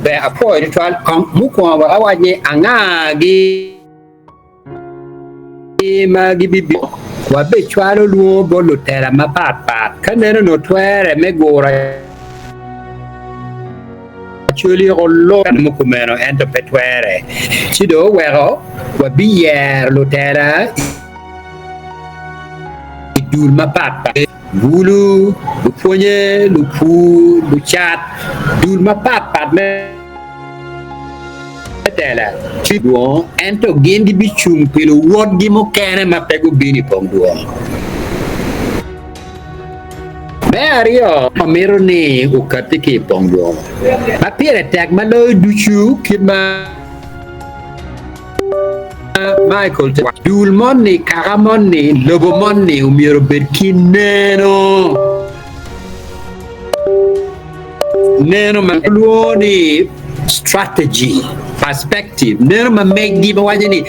be apo ritual muko wa awaje angagi magi bibi wa be chwalo luo bolo tera mapat kaneno no twere megora Acholi rollo muko meno ento petwere chido wero wa biyer lo tera idul mapat Bulu, lupunya, lupu, lucat, dul mapat me. Tela, cibuo, ento gendi bichum pelo word gi mo kene ma pego bini pongduo. Mario, pamero ni ukati ki pongduo. Ma pire tag ma lo duchu kima Michael dul monni karamonni lobo monni umiro berkin neno maluoni strategy perspective neno ma make di bawajani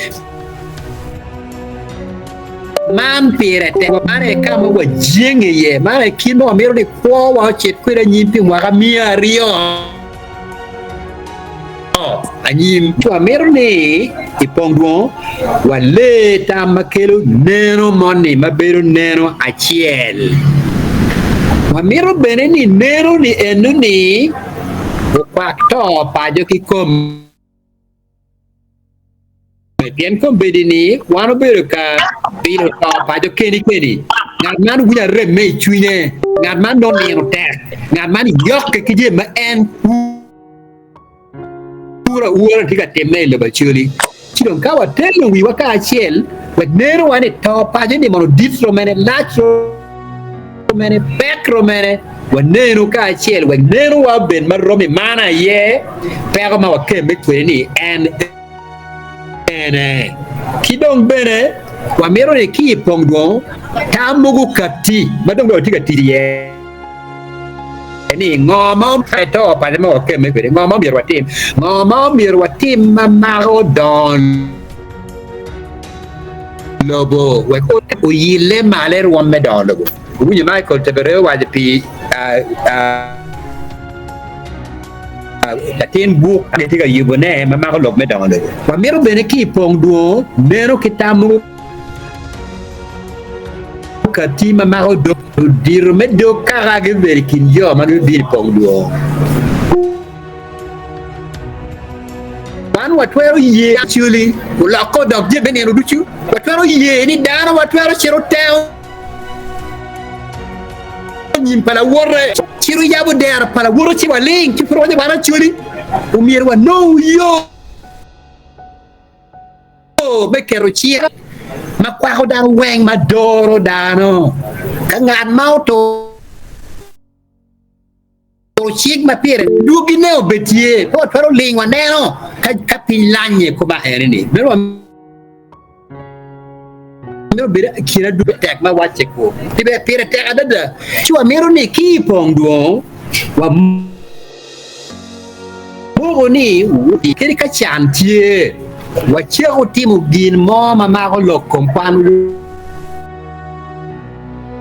man pire te mare kama wa jenge ye mare kino amiro de kwa wa chet kwira nyimpi wa mia rio anyim to amiro ni ipongduo wale tamakelo neno moni mabero neno achiel wamiro bene ni neno ni enu ni wakto pajo kikom pien kom bedini wano bero ka biro to pajo keni ngat man wina reme chuine ngat man no neno tek ngat man yok ke je ma en pura ura tika temne le bachuli Chidon kawa tell we waka achiel with nero wane to paje ni mono ditro mene lacho mene pekro mene wa nero ka achiel with nero wa ben maromi mana ye pero ma wakembe kweni and kidong bene wa mero ne ki pongdo tamugu kati madong do tika tiye ni ngomong peto pada mau ke me kwe ngomong biar watim mamaro don lobo we ko yile maler won me don lobo unya Michael Tebere wa pi tatin buk ade tiga yubone mamaro lob me don lobo wa mero bene ki pongduo nero kitamu kati mamaro do dir meddo karage verikin yo manu dir pongduo man watwero ye actually la ko dog je beneno duchu watwero ye ni dana watwero chiro tew nyim pala worre chiro yabo der pala woro ci waling ci proje bana chuli umir wa no yo be kero ci ma kwa ko dan weng ma doro dano ka ngat mauto to chik ma pire dugi ne obetie po pero lingwa neno ka pilanye ko ba ere ni mero bira kira du tek ma wache ko tibe pire tek adada chwa mero ni ki pongduo wa mo ni kiri ka chantie wa chero timu gin mo ma ko lokompan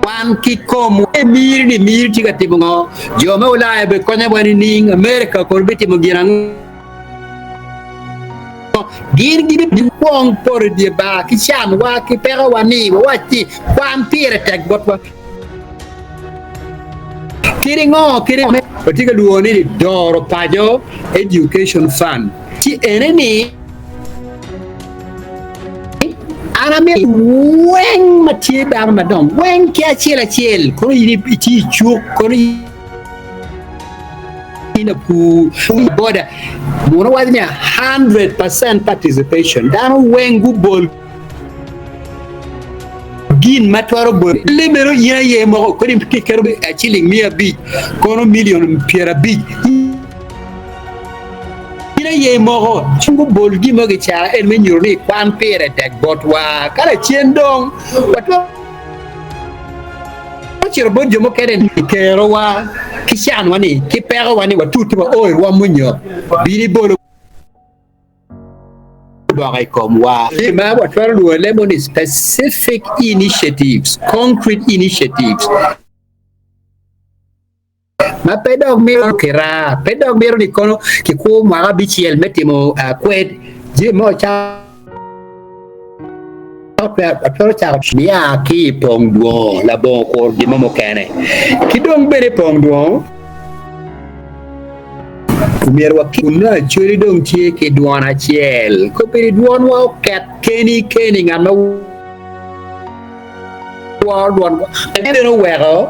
wan ki komu mir tiga tibungo joma ulaya be konya bani ning America ko beti mo girang gir gibi pong por di ba ki chan wa ki pero wani wati kwam pire tek botwa kiringo tiga luoni doro pajo education fund ti eneni aname weng matie bar madam weng kia chiel kono yini ti chuk kono ina pu boda mono wadnya 100% participation dano wengu bol gin matwaro bol lemero ye mo ko dim kikero chiling mia bi kono million piera bi ye moro chungu bolgi mogi cha en menyuro ni kwan pere tek Batwa kala chiendong Batwa chiro bonjo mo keren kero wa kishan wani kipero wani watutu wa oi wa munyo bini bolo bagai komwa ma Batwa lu lemon specific initiatives concrete initiatives ma pedog miro kira pedog miro ni kono ki ko ma bichiel metimo kwed je mo cha Atoro cha mia ki pongduo la bon ko di momo kene ki dong bere pongduo Umier wa kuna churi dong tie ke duana chiel ko peri duan wa ket keni ngama wa duan ene no wero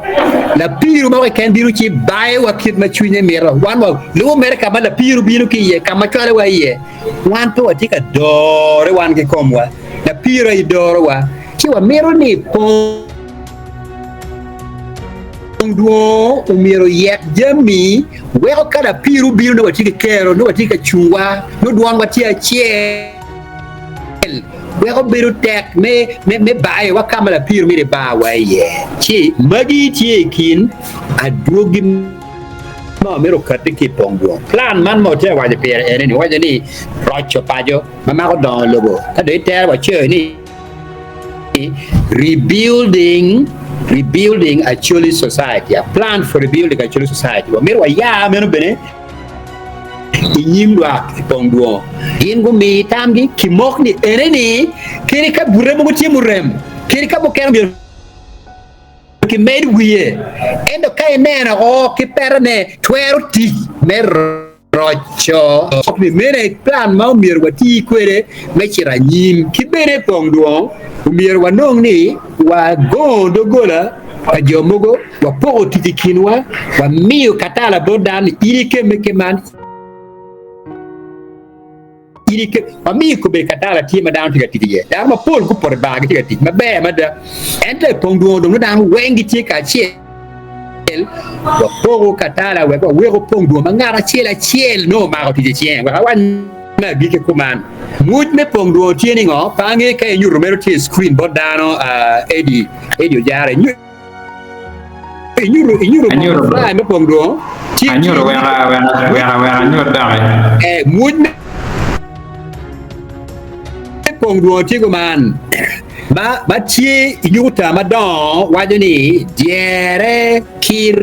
la piru ma ken biru chi bai wa kit ma chunye mero wan wa lu mer ka la piru biru ki ye kama kale wa ye wan to atika dore wan ke komwa la piru I dore wa chi wa mero ni duo umiro yek jami weko kada piru biru no watika kero no watika chungwa no duan watia chiel weko biru tek me bae wakamala piru mi de ba wa ye chi magi tie kin aduogi no mero katiki pongduo plan man mo te wa de pere ene ni wa ni rocho pajo mama ko don lobo kada iter wa che ni rebuilding Acholi society, a plan for rebuilding Acholi society. Wa mero ya meno bene inyimwa pongduo ingo mi tamgi kimok ni eneni kiri ka burem go timurem kiri ka bokero ki made wiye endo kai nena o ki perne twero ti mer rocho mi mere plan ma umir wati kwere mechira nyim ki bere pongduo umir wanong ni wa gondo gola wa jomogo wa pogo titikinwa wa miyo katala bodan irike mekeman irike wa miyo kube katala tima down tiga titiye da ma pol ku por bagi tiga tik ma be ma da ente pongduo dong dan wengi tika chie wa pogo katala wa wego pongduo mangara chiel no ma ko titiye wa wan na bike kuman muj me pongduo tieni ngo pange kay nyuro mero tie screen bodano edi jare nyuro fly me pongduo nyuro wera nyuro dame muj me pongduo tigo man ba tie nyuta madon wajoni diere kir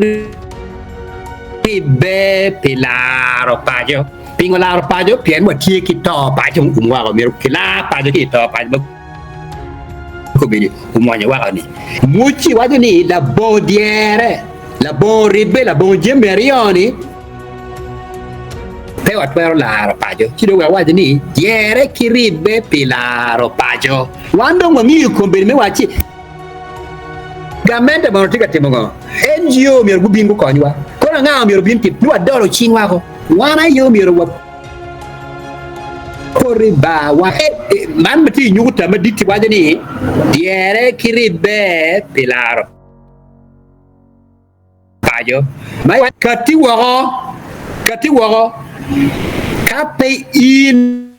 be pilaro pajo pingo la pajo pien wa tie ki to pajo umwa ko mero kila pajo ki to pajo ko bini umwa nya wa ni muchi wajo ni la bodiere la bon ribe la bon jemerioni pe wa twero la pajo chido wa wajo ni diere ki ribe pilaro pajo wando ngi ko bini me wachi gamende bono tika timongo NGO mero gubingo konywa ko na nga mero bin tip wa dolo chingwa ko wana yo miro wa koriba wa man mati nyuta ma diti wajani diere kiribe pilaro pajo mai kati woro kape in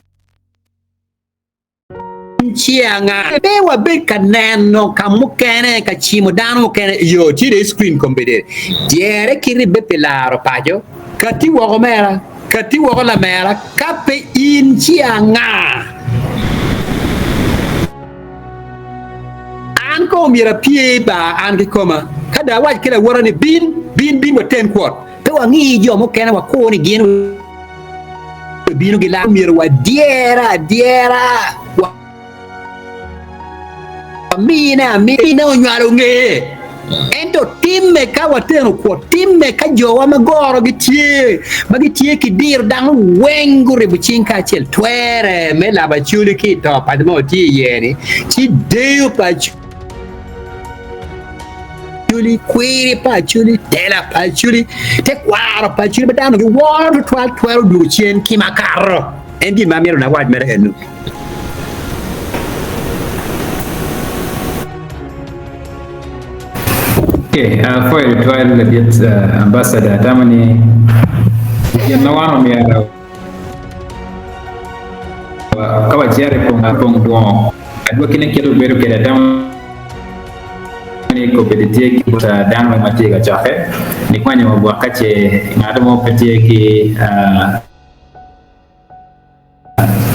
chianga be wa be kaneno kamukene kachimo dano kene yo tire screen kombede diere kiribe pilaro pajo kati woko la mera kape in chianga anko mira pie ba anki koma kada waj kila warani bin wa 10 quart pe wangi jo mo kena wa ko ni gien binu gila mira wa diera wa mina onywalo nge ento timme ka wateno ko timme ka jowa magoro gitie ki dir dang wengu rebuchinka chel twere me la bachuli ki to padmo ti yeni ti deu pa chuli kwiri pa chuli tela pa chuli te kwaro pa chuli badano gi woro twero du chen ki makaro endi mamiro na waj mere enu Okay, for the trial get ambassador tamani yana wano miara kawa jare pong adwa kine keto beru keda tamani ko bedetie ki buta danwa matiga chafe ni kwanya mabwa kache ngado mo petie ki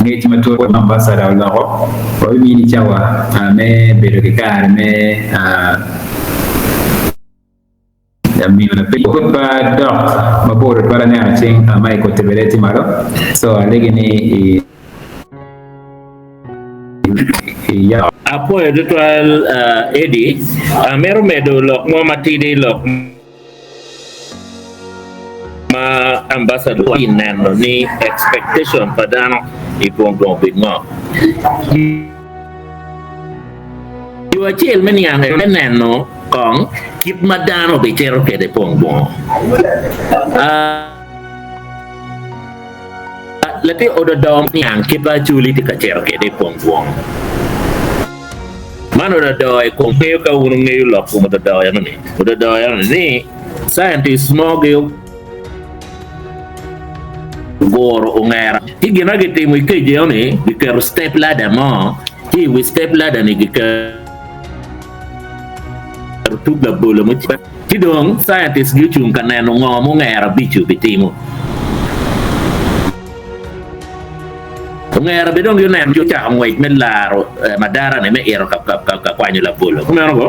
ngeti mato ambassador lako ko mi ni chawa me beru ke kar me mi una put ba doc ma por para ne ching mai ko Tebere ti maro so legi ni ya apo editorial edi mero medo lok mo matidi lok ma ambassador ineno ni expectation padano ipongong bingo yu achil men yang neno kong kip madano bichero kede pongong lati ododom yang kipa Acholi ti kachero kede pongong man ododoy kung peo ka unong ngayon lok kung ododoy ano ni scientist mo gayo goro ungera higi nagiti mo ikaji yun gikero step ladder mo hiwi step ladder ni gikero tubla bolo mo tidong scientist gichung kaneno ngomo ngera bichu bitimo ngera bidong yun na yung chaka ngwait men laro madara na may ero kakwanyo la bolo kung meron ko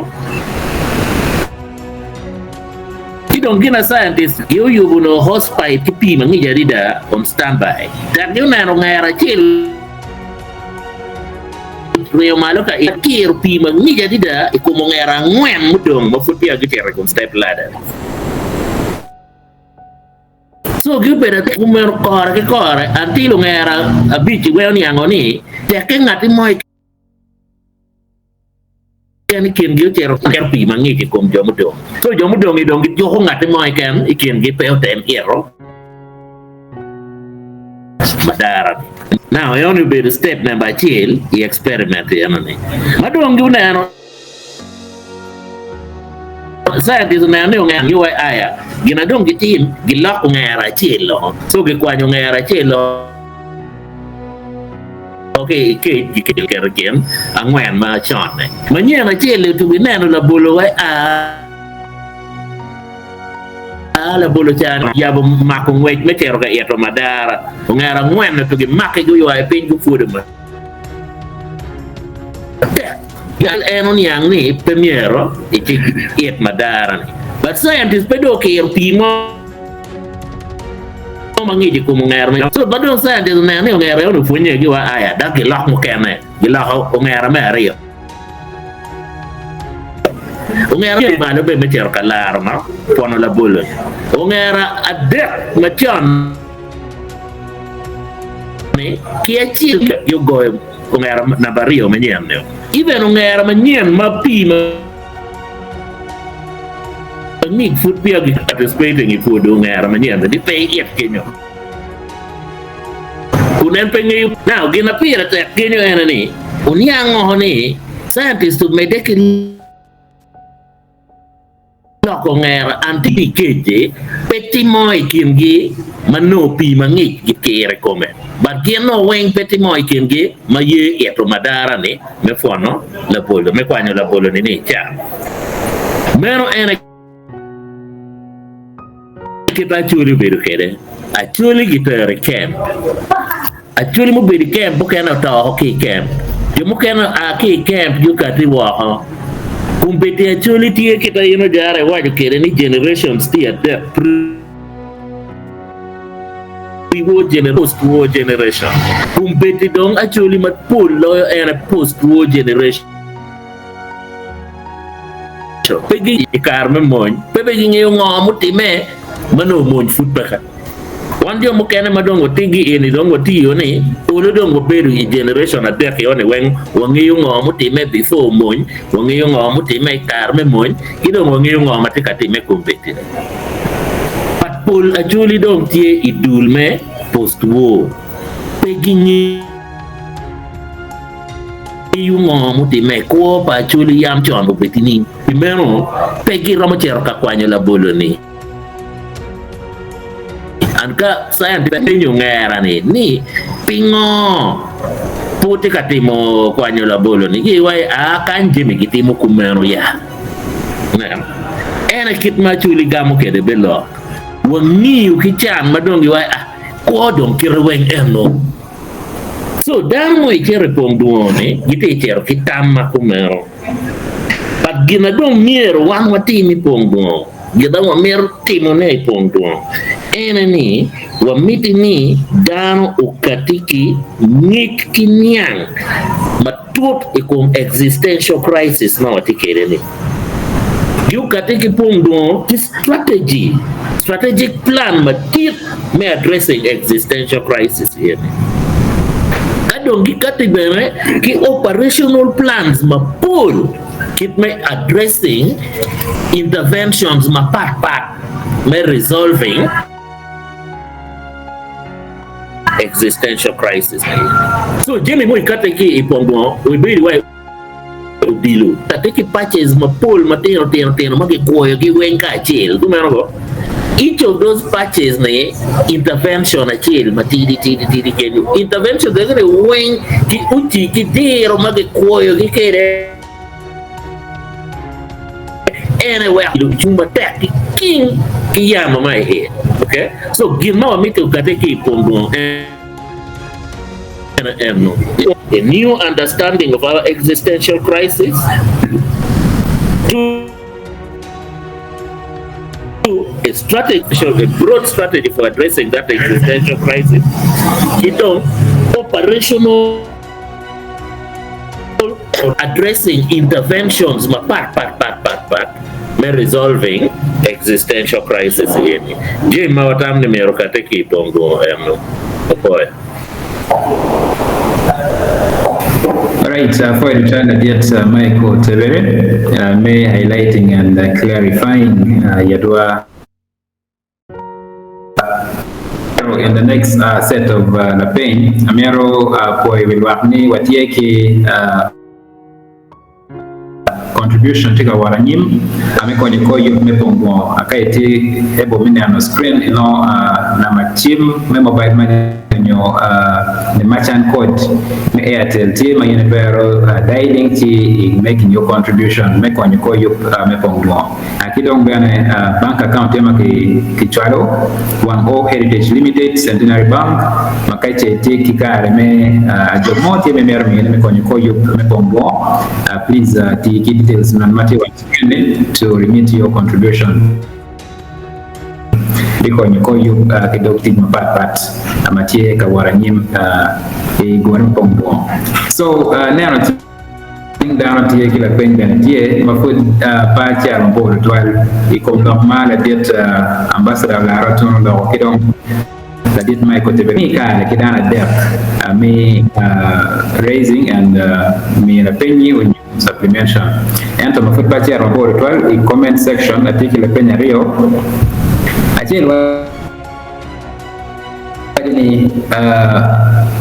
tidong gina scientist yubu no hospital kipi mangi jarida on standby dan yun na ngera chill Rio malo ka ikir pi mangi jarida ikumongera ngwen mudong mafuti agitera kung step ladder so gibera kumer kore anti lo ngera abichi gwen yango ni teke ngati moy yani ken gyo chero pi mangi ki kom jomudo so jomudo ngi dong jo ngati moy ken iken gi peo tem ero madara now I only be the step number chill I experiment yanani madong gi unano scientist na ne ngang yu aya gina dong gitin gilak ngera chilo so ge kwanyo ngera chilo okay ke kerken angwen ma chone manya na chilo tu binano la bolo la bolo chan ya bo makong wait metero ga eto madara ngera ngwen na tu ge makke yu ay pin gu fuduma Yan enon yang ni premiero iti iet madara ni. But scientists pedo ke pimo mangi di kumungar ni. So badong scientists na ni ngere onu funye gi wa aya da ke lak mo kene. Gi lak ngere meri. Ngere ma no be meter kalar ma pono la bolo. Ngere adek machon ni kiachil yo go ngere na bario menyen ne. Even ngera manyen mapima ni food pia gi participating in food ngera manyen di pay yet kenyo kunen pengi now gina pira te kenyo enani unyango ni scientist to medeke loko ngera anti keje peti moy kingi mano pi mangi gi kere come but giano weng peti moy kingi maye eto madara ni me fono la bolo me kwanyo la bolo ni cha meno ene kita Acholi beru kede Acholi gitere camp Acholi mo beru camp bukena ta hockey camp yo mukena aki camp yo kati wa kumbete Acholi tie kita yino jare wajo kede ni generations tie de post-war generation. Kumbeti dong Acholi mat pull lawyer and post-war generation. Pegi ikarme mon, pegi ngayon ngamuti me mano mon food baka. One day mo kena madong tigi ini dong tiyo ni ulo dong beru i generation at dek yone weng wangiyo ngamuti me before mon, wangiyo ngamuti me karme mon, idong wangiyo ngamati kati me kumbeti. Pul Acholi dong tie idul me post-war peginyi yung muti me ko pa Acholi yam chon bo betini primero pegi ramo cher ka kwanyo la bolo ni anka saya dipendyo ngera ni pingo puti katimo kwanyo la bolo ni giwai akan jimi kitimo kumero ya ena kitma Acholi gamo kede belo wangi ukichan madong giwa ko dong kirweng eno so dan mo ikere pongduone gite ikere kitama kumero pag ginadong miero wang watimi pongduo gida wa mer timone pongdo enani wa mitini dano ukatiki nik kinyang matut ikum existential crisis na watikere ni you katiki pongdo this strategic plan matit me addressing existential crisis here adong Tebere ki operational plans mapul keep me addressing interventions part me resolving existential crisis. So Jimmy mo ikateki ipongo we be way dilu tateki patches mapul matino magikuoyo gi wenka chill kumero each of those patches ne intervention achil matidi kenu intervention degre wen ki uchi ki dero magikuoyo gi kere anywhere chumba teki king kiyama my head. Okay, so Gimara mito kateki pongo a new understanding of our existential crisis, to a strategy, a broad strategy for addressing that existential crisis. Operational addressing interventions, part, me resolving existential crisis in Jima watam ni merokateki pongo boy. Right, for the China yet Michael Tebere, may highlighting and clarifying Yadua in the next set of the pain, Amero Poi Wilwakni, Watieki contribution tika waranyim amekoni koyo mepongo akaiti ebo mine on screen na machim me mobile money the merchant code me Airtel team ayene pero dialing ti making your contribution mekoni koyo mepongo akidong bene bank account ema ki chalo 10 Heritage Limited Centenary Bank makaiti ti kikare me jomoti me mero mekoni koyo mepongo please ti details non matter what to remit your contribution because you call you adopted part amatie ka waranyim e gwan pombo so now thing down tie kila penga tie mafud pa cha mbo twal e ko normal det ambassador la raton do kidong la dit Michael Tebere ka kidana depth me raising and me Bakenyi when supplementation and to mafut pa cha mbo twal e comment section article penya rio ni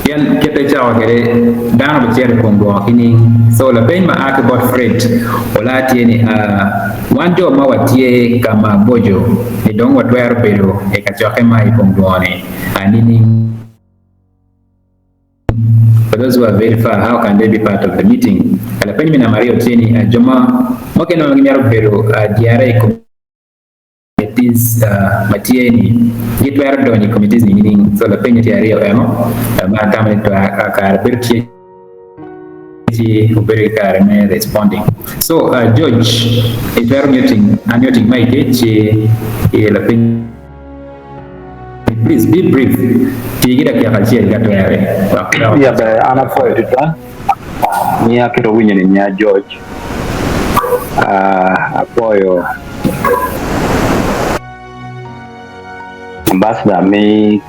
yan kete chao kere dana bachere kongo kini so la pema ake bot freight wala tieni wanjo mawatie kama bojo ni dongo watwer pero e kachoke mai kongo ni anini. For those who are very far, how can they be part of the meeting? Ala penya mina Mario tieni joma mokeno ngimero pero diare committees matieni gitwer doni committees ni nini so la penya tiario emo ma tamane to akar bertie ti ubere kare me responding so George itwer meeting my ke la penya please be brief tigira kia kalchia gatwere ya be ana foi tuta ni akiro winye ni nya George apoyo ambassador me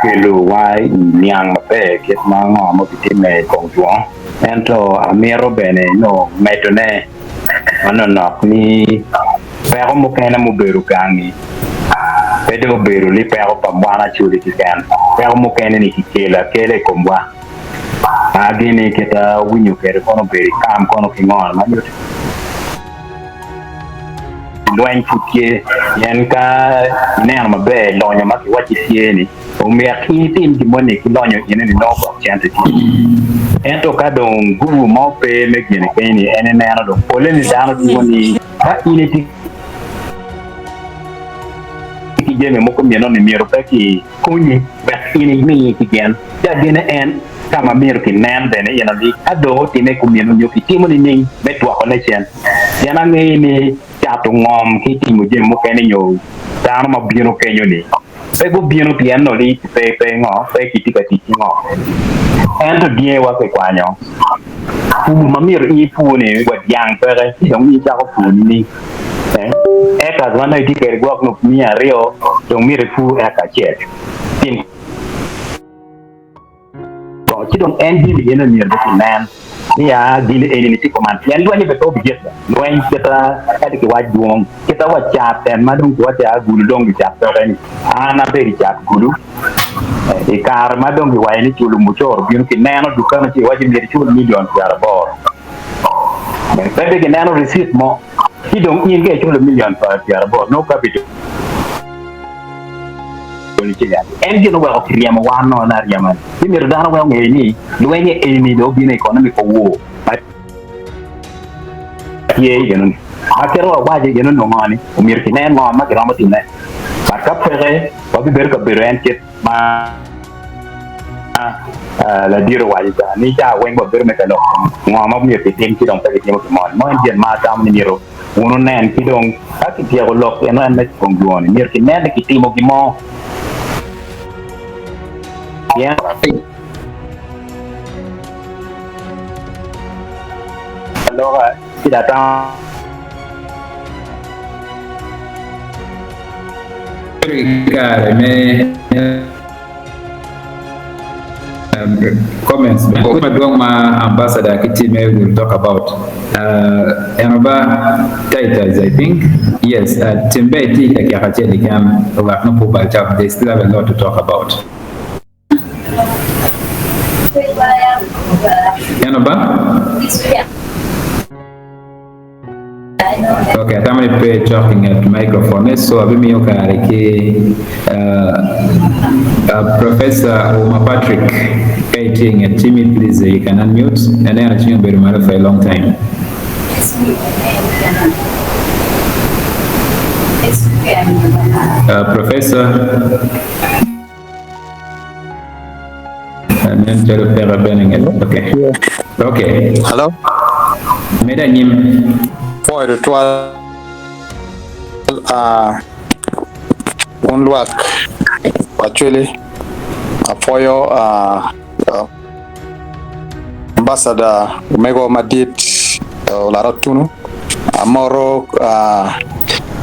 kelo wai nyang mape ket mango mo bitime kongjuan ento amero bene no metone anono ni pero mo kana mo beru gangi pedo beru li pero pambana chuli kikan pero mo kana ni kikela kele kombwa agini keta winyu kere kono beri kam kono kingon ma loin futie yanka ina mabe lonyo maki wachi tieni o me akini tim di mone ki lonyo ina ni nobo chante ti ento kado nguvu mope me gene keni ene na do pole ni dano di woni ha ile ti ki jeme moko mi non ni miro peki kunyi ba ini mi ki gen ya gene en kama miro ki nan bene yana di ado ti me kumino nyoki timo ni ning betwa connection yana ni to ngom ki mo je mo kene yo ta ma bino kenyo ni pe go bino pian no li pe ngo pe ki ka ti ngo en to die wa pe kwanyo pu ma mir I pu ni wa yang pe re ti dong I ja ko pu ni ka zwana I ti ke go no mi ario dong mir pu ka che tin ko ti dong en di ni na mir de nan ni ya dile eni ti command yan do ni be to bijet no en kita ka ti wa duong kita wa cha ten ma dong ko ta gulu dong bi cha to ni ana be ri cha gulu e kar ma dong bi wa ni chulu mu chor bi ki nano du kana ti wa ji mi chulu million ya bor men pe ke nano receipt mo ti dong in ge chulu million ya bor no capital en gino wa kriya mo wano na riyaman ni mir dana wa ngeni duwenye eni do bine economy ko wo ye gino akero wa je gino no mani mir kinen mo ma kira mo tinne ba ka pere wa bi ber ka beren ket ma la dire wa ja ni ja wen bo ber me ka no mo ma mir tin ki dong pe ki mo mo en jen ma tam ni miro uno nen ki dong ka ki tiago lok en an me konguoni mir kinen ki timo ki mo yeah alors il attend comments ambassador Kitime will talk about titles I think yes Timbeti Kakacheli can they still have a lot to talk about. Okay, I'm going to be talking at the microphone. So, I'll be Professor Oma Patrick Kaiting and Timmy, please, you can unmute. And then I'll be reminded for a long time. Professor. And then okay. Okay. Hello. Medanyim. For the 12 unluck actually for your ambassador Mego Madit Olara Otunu Amoro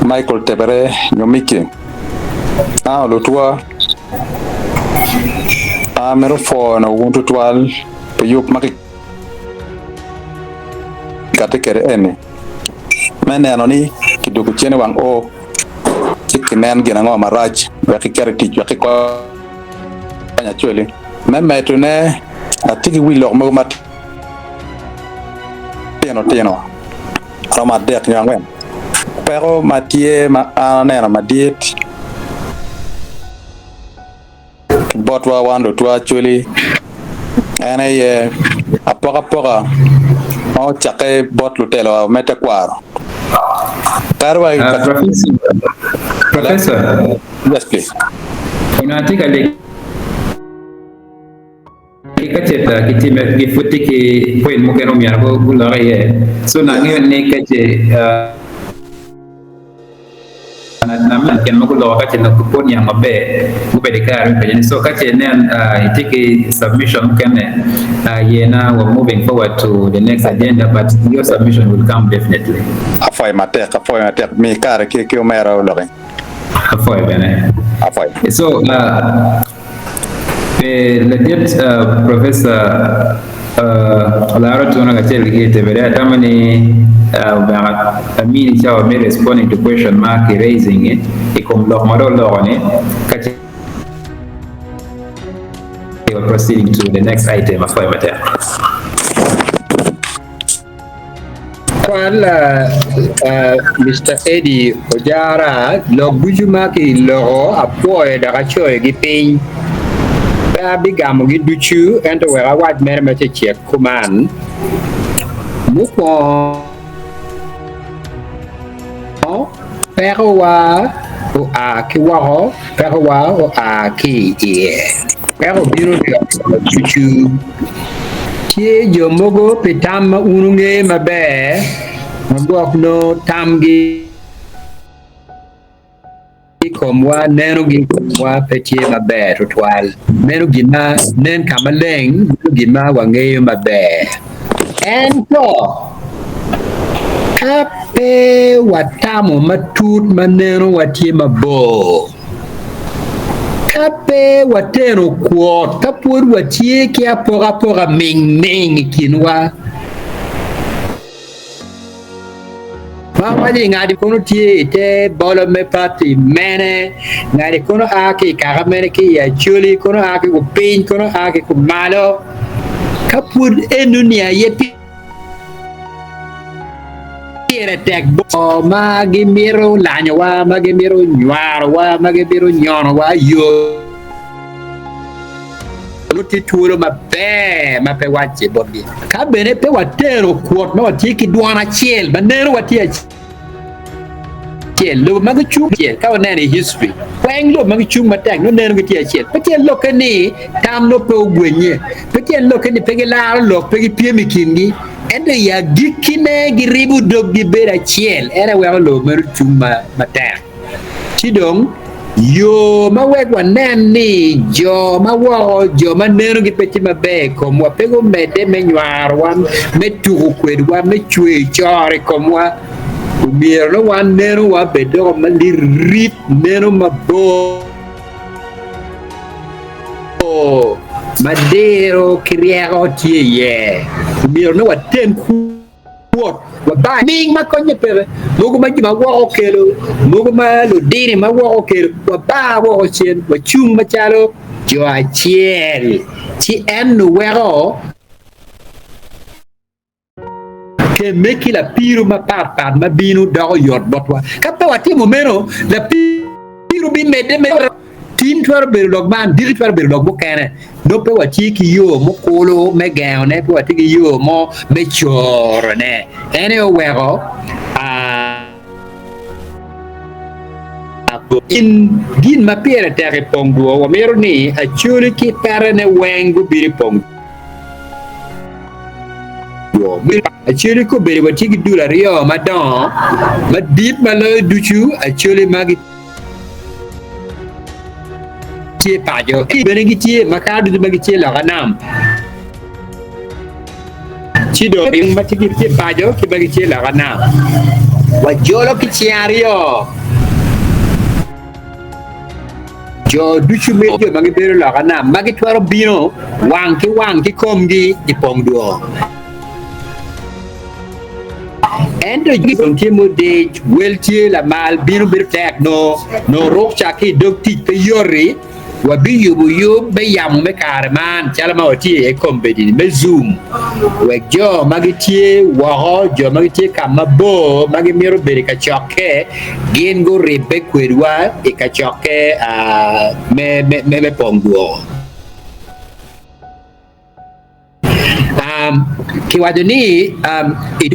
Michael Tebere Nyomiki now Lutua mero for no Ubuntu 12 Puyuk Maki Katekere ene mene anoni kidogo chene wang o kikinen gina ngo maraj waki kariti waki ko Acholi meme tune atiki wilo mo mat teno rama dek nyangwen pero matie ma anena madit Batwa wando to Acholi ene apoka o chake bot lutelo meta kwaro tarwa Professor yes please unatika le kacheta kitime gifutiki point mukeno myarbo gulare so nangi ne kache na ken magulo kache na kuponi ya mabe gubede kare pejeni so kache nen itiki submission kene yena we're moving forward to the next agenda but your submission will come definitely afoy matek mi kare ki umera ulore afoy bene afoy so legit Professor Olara tuna kacheli ki Tebere tamani amini chawa me responding to question mark raising it ikom lo maro lo ne kache we are proceeding to the next item of matter. Well, Mr. Eddie Ojara lo bujumaki lo apoe da kachoe gipin bigamo giduchu ento wera wat mere mete che kuman muko pero wa o a ki wa pero wa o a ki e pero biro duchu tie jo mogo pitam ununge mabe magok no tamgi komwa neno gi komwa petie maber to twal neno gima nen kama leng gima wang'eyo maber en to kape watamo matut maneno watie mabor kape watero kuot kapod watie kia poga ming kinwa Mawadi ngadi kono tie te bolo me pati mene ngadi kono aki kagamene ki ya Acholi kono aki ko pin kono aki ko malo kapud enunia yepi era tek bo magimiro lanyo wa magimiro nywaro wa magimiro nyono wa yo luti tulo mape wache bogi ka bene pe watero kuot ma watiki duana chiel banero watia chiel lo magichung chiel ka wanene history weng lo magichung matek no neno gitia chiel petie lo kani tam no pe ogwenye petie lo kani pegi laro lo pegi piemi kingi ende ya gikine giribu dog gi bera chiel era wewa lo meru chung matek chidong yo ma wek wanen ni jo ma wo jo ma neno gi peti mabe komwa pego mede me nywar wan me tugu kwed wan me chwe chore komwa umier no wan neno wa bedo ma lirip neno mabo madero kiriego tie ye umier no waten kuot ba ming ma konye pere mugo ma jima wo okelo mugo ma lo dini ma wo okelo ba wo chen wa chung ma chalo jo achiel ti en wero ke meki la piru ma par ma binu do yot botwa ka pa wati momero la piru bi mede me tin twar be log man dir twar be log bokene do pe wati ki yo mo kolo me gaone pe wati ki yo mo me chorne ene wero in gin ma pere tere pongo wa mero ni Acholi ki pere ne wengu biri pongo Acholi ko beri wati ki dula rio madon ma dip ma lo duchu Acholi magi tie pajo bene gi tie makadu di magi tie la ganam chido ing mati gi tie pajo ki magi tie la ganam wa jolo ki chiario jo duchu mejo magi bero la ganam magi twaro bino wanki komgi di pongduo endo gison timo de weltie la mal bino bir tek no rok chaki dokti pe yori wa bi yubu be yam me karman chala ma oti e kombedi me zoom we jo magitie wa jo magitie kamabo magi miro beri ka choke gengo rebe kwedwa e ka choke me pongo kiwadoni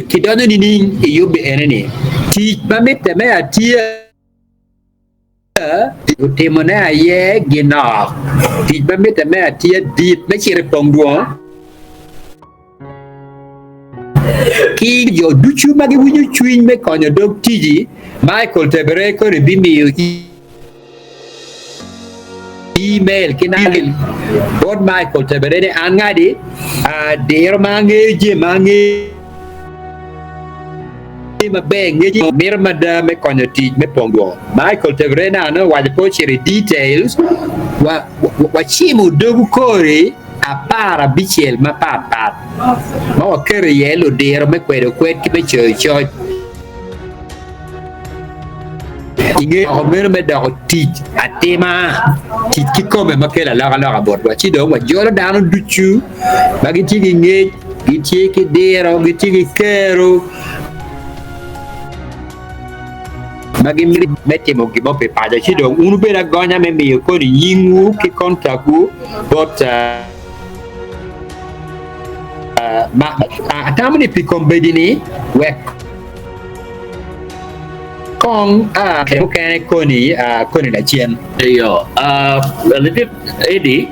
kidono ni yobe enene ti mamete me atia utemona ye gina ti mamete me atia dit me chire pongduo ki yo duchu magi wunyu chwin me konyo dog tiji Michael Tebere ko ribimi email kinagil bod Michael Tebere ne angadi der mange je mange ma beng ye mir mada me konyo ti me pongo Michael Tebere na no wa po chere details wa chimu dogu kore apara bichel ma pat ma wa kere yelo der me kwedo kwet ki be cho inge omero me da teach atema teach ki come makela la bot wa chi do wa jolo dano duchu bagi ti nge gi ki dero gi ti kero bagi mi mette mo gi bope pa da chi do unu be da gonya me mi ko ni yingu ki kontaku bot ma atamni pikombedini we kong bukan koni la chien yo lebih edi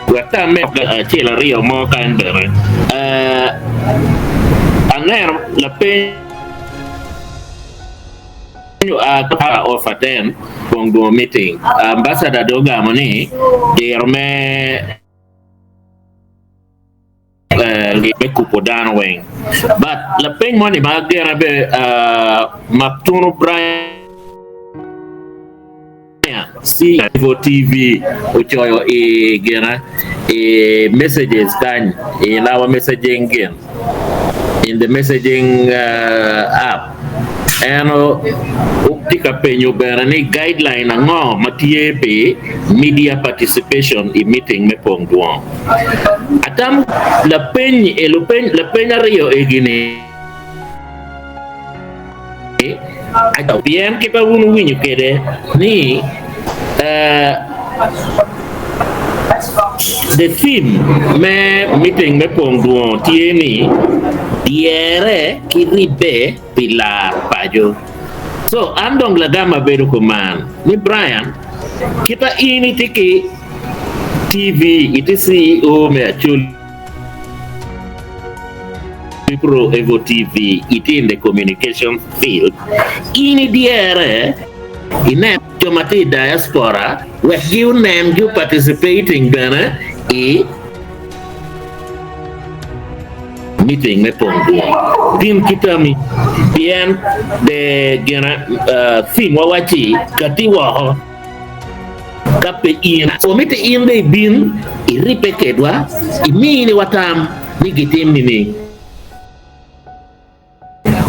wata me chela rio mo kan bere aner la pe of attend Bongo meeting. Ambassador Dogamoni, Derme Kupodan wing. But the paying money back there, Maptuno Brian. See TV, which are messages can in our messaging game in the messaging app. And tika penyo berani guideline ngo matiepe media participation in meeting me pongduan. Atam la penya rio egini. Ato bien kita wunu winyu kede ni the theme me meeting me pongduan tieni diere kiribe pilar pajo. So andong lagama beru kuman ni Brian kita ini tiki TV itu CEO me Acholi Pro Evo TV itu in the communication field ini diere ina tomati diaspora where you name you participating dana meeting me pongdu din kita mi bien de gena thing wawachi katiwa kape in so mete in de bin iripekedwa imini watam nigitim nini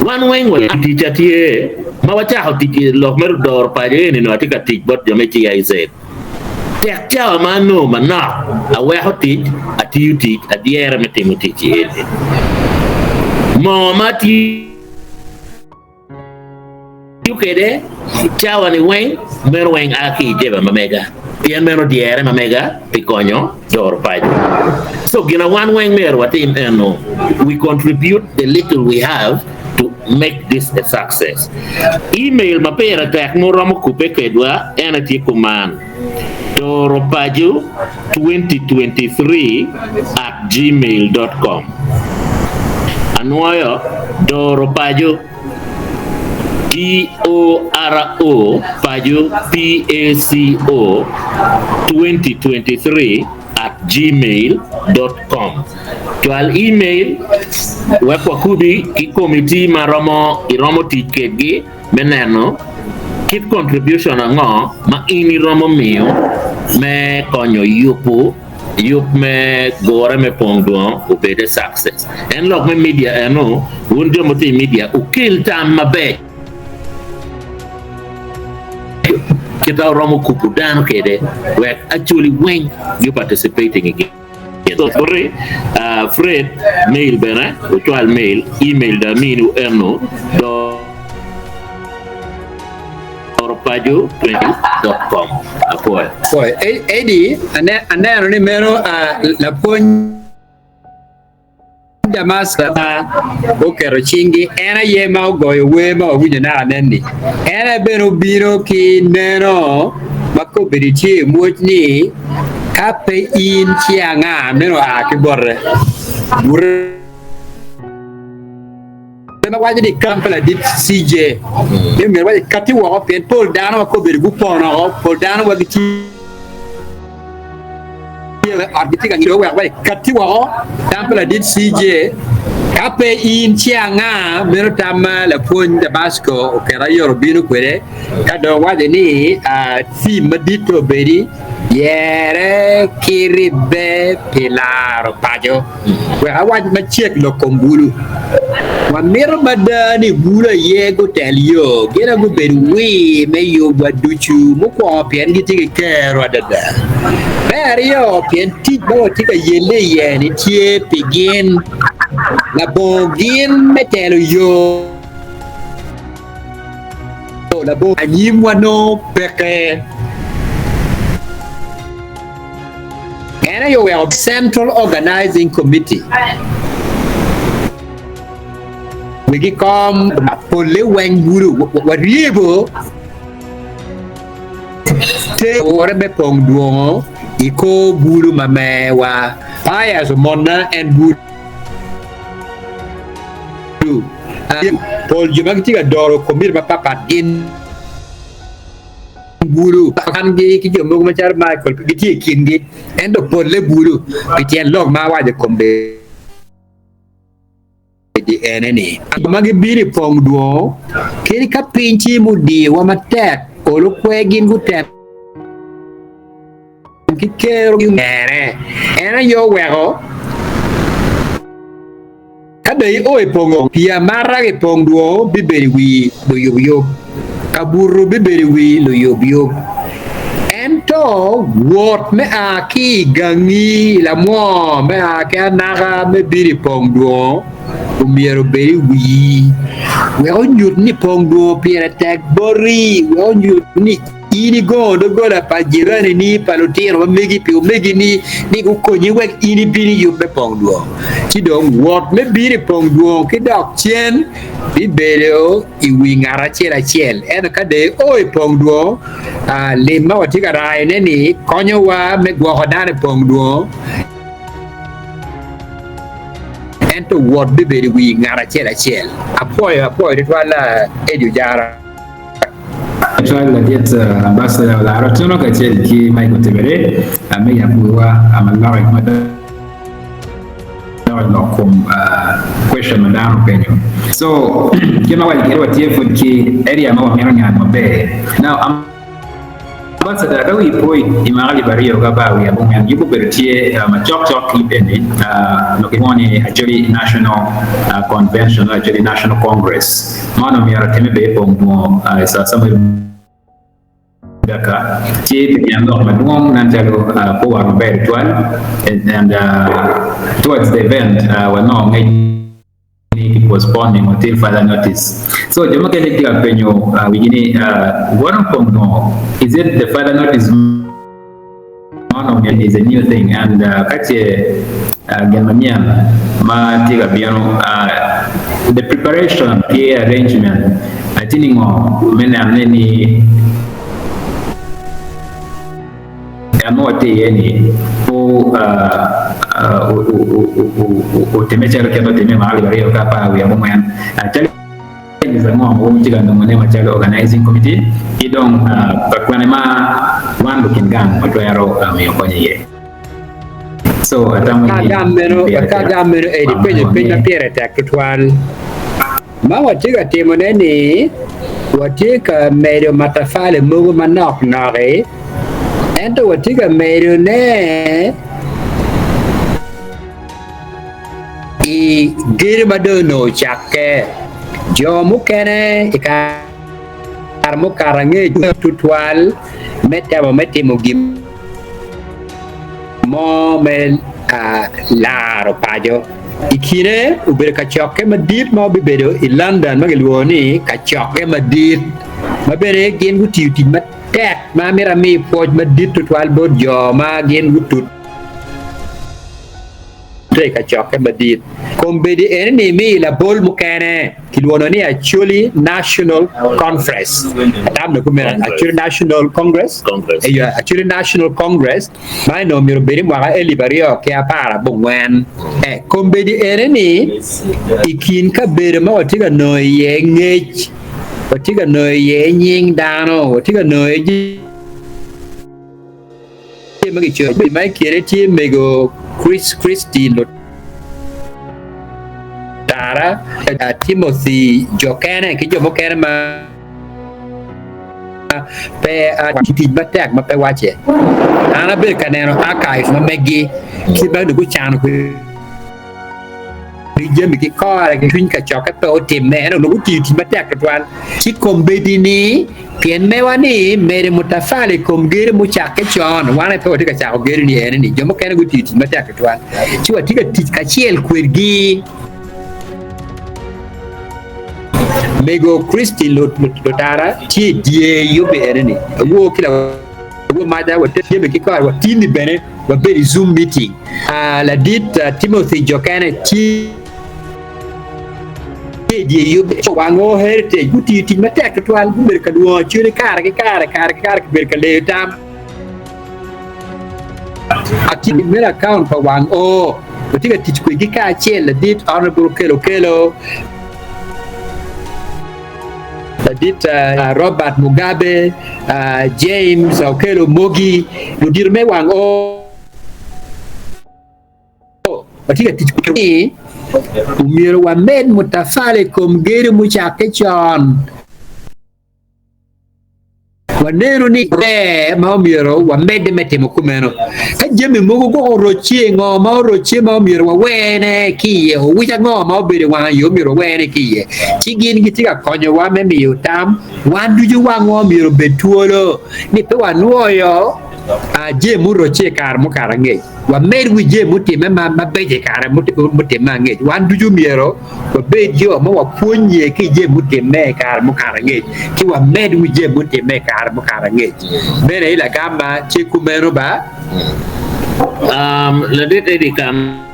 one wing wa teacher tie mawacha ho teacher lo mer dor pa je ni no atika teach bot jame chi ai zed tek cha mano mana awe ho teach ati teach adiere mete teach ede mo mati yukede chawa ni wing mer wing aki jeba mamega pian mero diere mamega pikonyo dor pa. So gina one wing mer watim eno we contribute the little we have to make this a success. Email mapera tak muramo kupe kedwa enati kuman doropaju 2023@gmail.com anuayo doropaju DORO paju PACO 2023@gmail.com. Tual email wekwa kubi ki committee maromo iromo tikegi meneno kit contribution ngo ma ini romo mio me konyo yupu yup me gore me pongduan ubede success en log me media eno wunjo moti media ukil tam mabe kita romo kupudano kede we actually when you participating again. So sorry, Fred mail bena, virtual mail, email da minu erno do orpajo20.com. Apoy. Boy, Eddie, ane ni mero la pon Damaska okero chingi ena yema goyo wema wujana neni ena beno biro ki neno mako berichi muchni kape in chianga neno akiborre burre na waje di kampala di CJ me waje kati wa pen pol dano ko bergu pono pol dano wa gichi arbitika ngiro wa kati wa tampala dit CJ kape in chianga mero tama la pon de basco okera yoro binu kwere kado wade ni fi madito beri yere kiribe pilar pajo wa wade ma check lo kombulu wa mero badani bula yego telio gera go beri we me yo baduchu mo ko pen giti kero dada berio pen ti bo ti ka yele ye ni tie pigin la bogin metelo yo la bo anyimwano peke and you were central organizing committee we come pole wen guru waribo te ore be pongduo iko buru mamewa paya so mona and buru Paul Jumaki doro komir papa in bulu kan gi ki jomo ma char Michael ki ti kin gi endo polle bulu ki ti log ma wa de kombe di eneni magi biri pong duo kiri ka pinchi mudi wa matek olu kwegin gutek ki kero ngere ena yo wego kadai oi pongo pia mara ke pong duo biberi wi do yob kaburu biberi wi lo yob ento wot me aki gangi la mo me aka naga me biri pong duo umiero beri wi on yut ni pong duo pia tek bori on yut ni ini gondo gola pa jirani ni palotiro megi pi megi ni ko konyi wek ini biri yubbe pongduo ci do wot me biri pongduo ki dok chen bi beleo I wingara chela chel en ka de oi pongduo le ma wati ka rai ne ni konyo wa me gwo dane pongduo ento wot bi beri wingara chela chel apoyo de twala edu jara Actually, la diet ambassador Olara Otunu ka chel ki Michael Tebere ame ya kuwa amalari mada no kom question madam penyo so kima wali kero tie food ki area ma wamero nya mabe now ambassador ka wi poi imagali bario ka ba wi abung yan yuko bertie ma chok ipeni no kimoni Acholi national convention Acholi national congress mano mi ara teme be pongo sa samu Daka, Chief Yandor Madung, Nantalo, Power Virtual, and towards the event, we're not making postponing until further notice. So, the market venue, we one from no, is it the further notice? Is a new thing, and Kache Gamanian, Matiga Biano, the preparation, the arrangement, I think many. Amote yani o temecha ke no teme mahali bari kapa ya mumyan actually is a more mtiga ndo mwenye machalo organizing committee idong bakwane ma one looking gang watu yaro miyokonye ye so atamu kagamero edi penye piere takitwal ma watiga temo neni watika medio matafale mugu manok nare ento watiga medio ne I giri madono chake jomu kene ikar mo karange tutwal metimo gim mo mel laro pajo ikine ubere kachoke madit mo bibedo I London magelwoni kachoke madit mabere gen gutiuti matek ma mira mi poj madit tutwal bod jo ma gen gutut kachoke madit kombedi ene mi la bol mukane kilwono ni Acholi national conference tam no kumena Acholi national congress Acholi national congress mai no mi roberi mwa Aliba ke apara bongwen kombedi ene ni ikin ka bere ma watiga no ye ngech watiga no ye nying dano watiga no ye magi chope mai kere ti mego Christine Tara Timothy Jokane ki jomo kere ma pe titi batek ma pe wache ana be kaneno archive ma megi ki ba du chano ku jemi ki kore ki twin ka choka to timme no no titi batek twal ki kombedi ni pien mewani mere mutafali komgere muchake chon wana pe watika chako gere ni ene ni jomo kene gutiti batek twal chi watika tika chiel kwergi Mego Christine Lotara, T. D. Uberni, a walk mother, what Timothy car, what Tini Bennett, what very Zoom meeting. La did Timothy Jokane, T. D. One more heritage, good eating, attack to one American war, chili car, Berkeley dam. I keep a account for one. Oh, but you teach quick car, chill, did honorable Kelo. dit Robert Mugabe, James Okelo Mogi, nous dire mais wang Batika tikuni umiro wa med mutafale kumgiri muchake chon wanero ni maumiro wa med mete mukumeno jemi mugo go rochie ngo ma rochie maumiro wa wene kiye wicha ngo ma obere wa yo miro wene kiye chigin gitika konyo wa memiyo tam wanduju wa ngo miro betuolo ni pe wanuoyo je murochie kar mukarange wa med wi je mutime ma beje kare mutime nge wan duju miero wa bejo ma wa punye ki je mutime kar mukarange ki wa med wi je mutime kar mukarange bene ila kama chikumero ba la dete di kam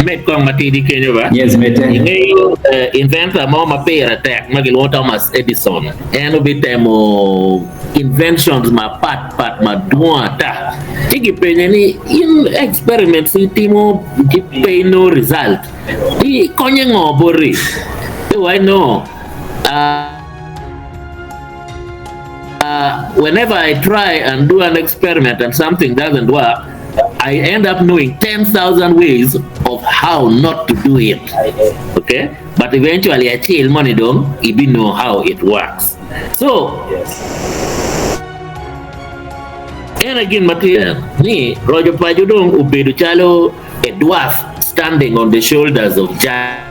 met kong mati di Kenya ba Yes, mate. Ngayon inventa mo mapera tek magilo Thomas Edison eno bitemo inventions ma pat ma duata tigi penye ni in experiments timo pay no result I konye ngobori do I know whenever I try and do an experiment and something doesn't work I end up knowing 10,000 ways of how not to do it. Okay? But eventually I tell money don't even know how it works. So, and again, material, ni Roger Pajudong ubedu chalo a dwarf standing on the shoulders of giants.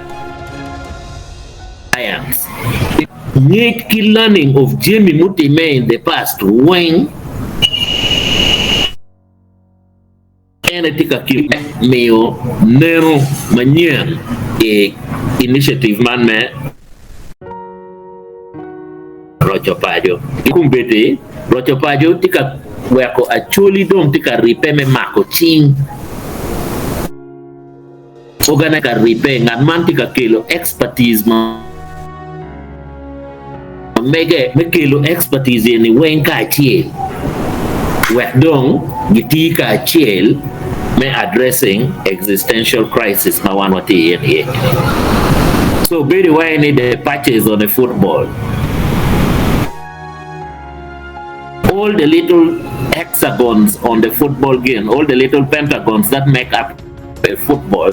Need key learning of Jimmy Mutime in the past when etika meo nero manyer initiative man me Rocho Pajo ikumbete Rocho Pajo tika weko Acholi dom tika ripe me mako ching ogana ka ripe ngan man tika kilo expertise ma mege me kilo expertise ni wenka chiel wek dong gitika chiel me addressing existential crisis ma one wati here. So very why need the patches on the football. All the little hexagons on the football game, all the little pentagons that make up a football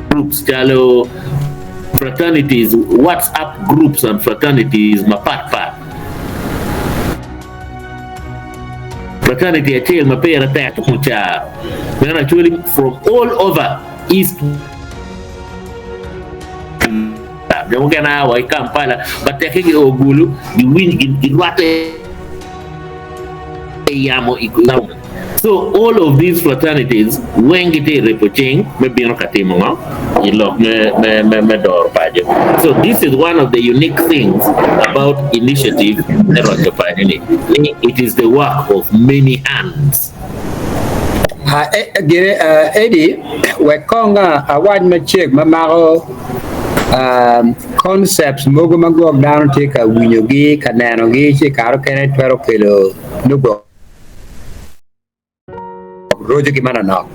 groups, jalo fraternities, WhatsApp groups and fraternities ma part. Fraternity achiel mapera tek mucha. When actually from all over East Uganda wa Kampala but tekegi ogulu the win in wate yamo ikulau. So all of these fraternities when gite repoching me bino katimo ma ilo me dor paje. So this is one of the unique things about initiative it is the work of many hands. Eddie wekonga awaj ma check mamaro concepts mogo magog down take a winyogi kanano gi che karo kene twero kelo nugo rojo Gimara no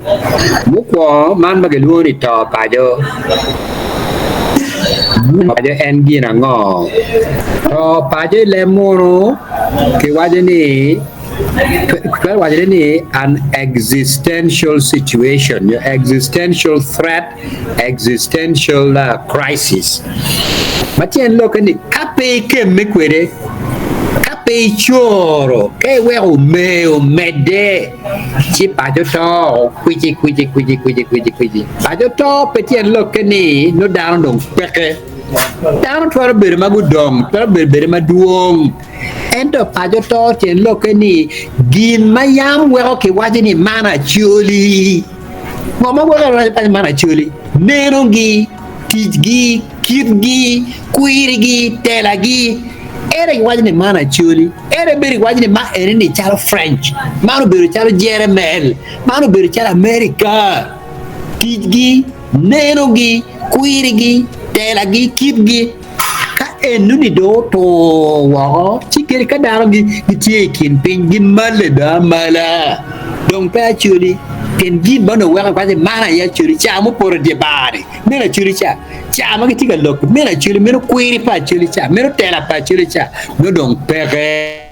mukwo man magaluoni to pajo pajo en gina ngo to pajo le mono ke wajeni an existential situation, your existential threat, existential crisis. Matien look at it, cape came mequere, cape choro, que well meo mede, chip ajoto, quiji. Ajoto, petien look at it, no down, don't peck. Down to a bit of magudom, to a bit of maduong. Ento pajoto chen lokeni gin mayam weroke wajini mana chuli mama wera mana chuli nerongi tijgi kirgi kuirigi telagi ere wajini mana chuli ere beri wajini ma ene chalo French manu beri chalo Jeremel manu beri chalo America tijgi nerongi kuirigi telagi kirgi nuni do to wa chikere kadaro gi tie kin pin gi male da mala donc pa chuli Ken gin ba no wa kwa mana ya churi cha mo por de bari. Me na churi cha. Cha ma ki ga lok. Me na churi me no kwiri pa churi cha. Me no tela pa churi cha. No dong pere.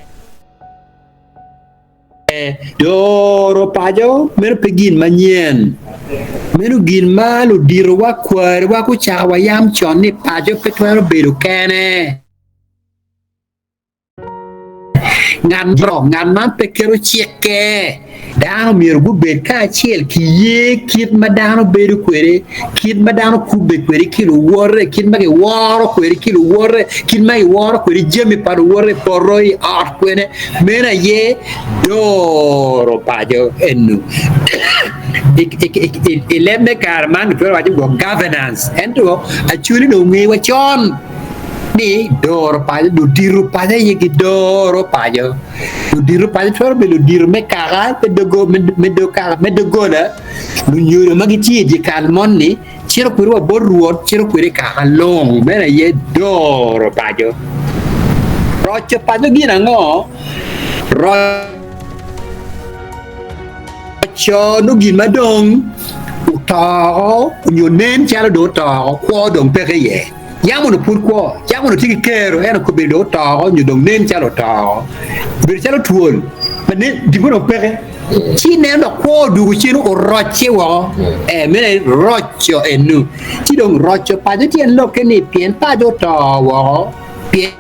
Doro pajo me no pegin manien. Me no gin malu diro wa kwar wa ku cha wa yam chon ni pajo petwa beru kene. Ngan man pekero chieke dano mir bu be ka chiel ki ye kit madano be kwere kit madano kube kwere kilo worre kit mage woro kwere kilo worre kit mage woro kwere jemi par worre poroi art kwene mena ye doro pajo enu ileme karman pero waji go governance ento actually no ngewa chon ni doro pajo do diru pajo yegi doro pajo do diru pajo toro be do diru me kara te dogo me do kara me dogo na lu nyoro magi ti di kalmon ni chiro kuru bo ruot chiro kuru kara long me na ye doro pajo rocho pajo gina ngo rocho no gin madong utaro unyo nen chalo do taro ko dong pere ye yamono pourquoi yamono tigi kero eno ko be do tawo ñu dong nen chalo tawo be chalo tuol mané dibono pere ci ne no ko du ci no roche wo me rocho enu ci dong rocho pa de tien lo ke ni pien pa do tawo pien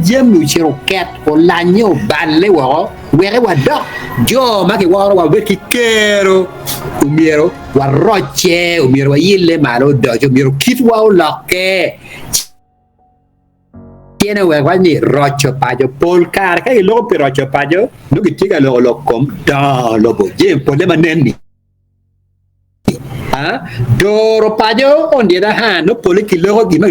jemu ci roket ko lagno balle wo were wa do jo ma ke woro wa be ki kero umiero wa roche umiero wa yille malo dojo umiero kitwa loke tiene wa ni rocho pajo polkar ka lo pe rocho pajo no ki tiga lo kom da lo bo je problema nenni doro pajo on the other hand no poliki lo gi ma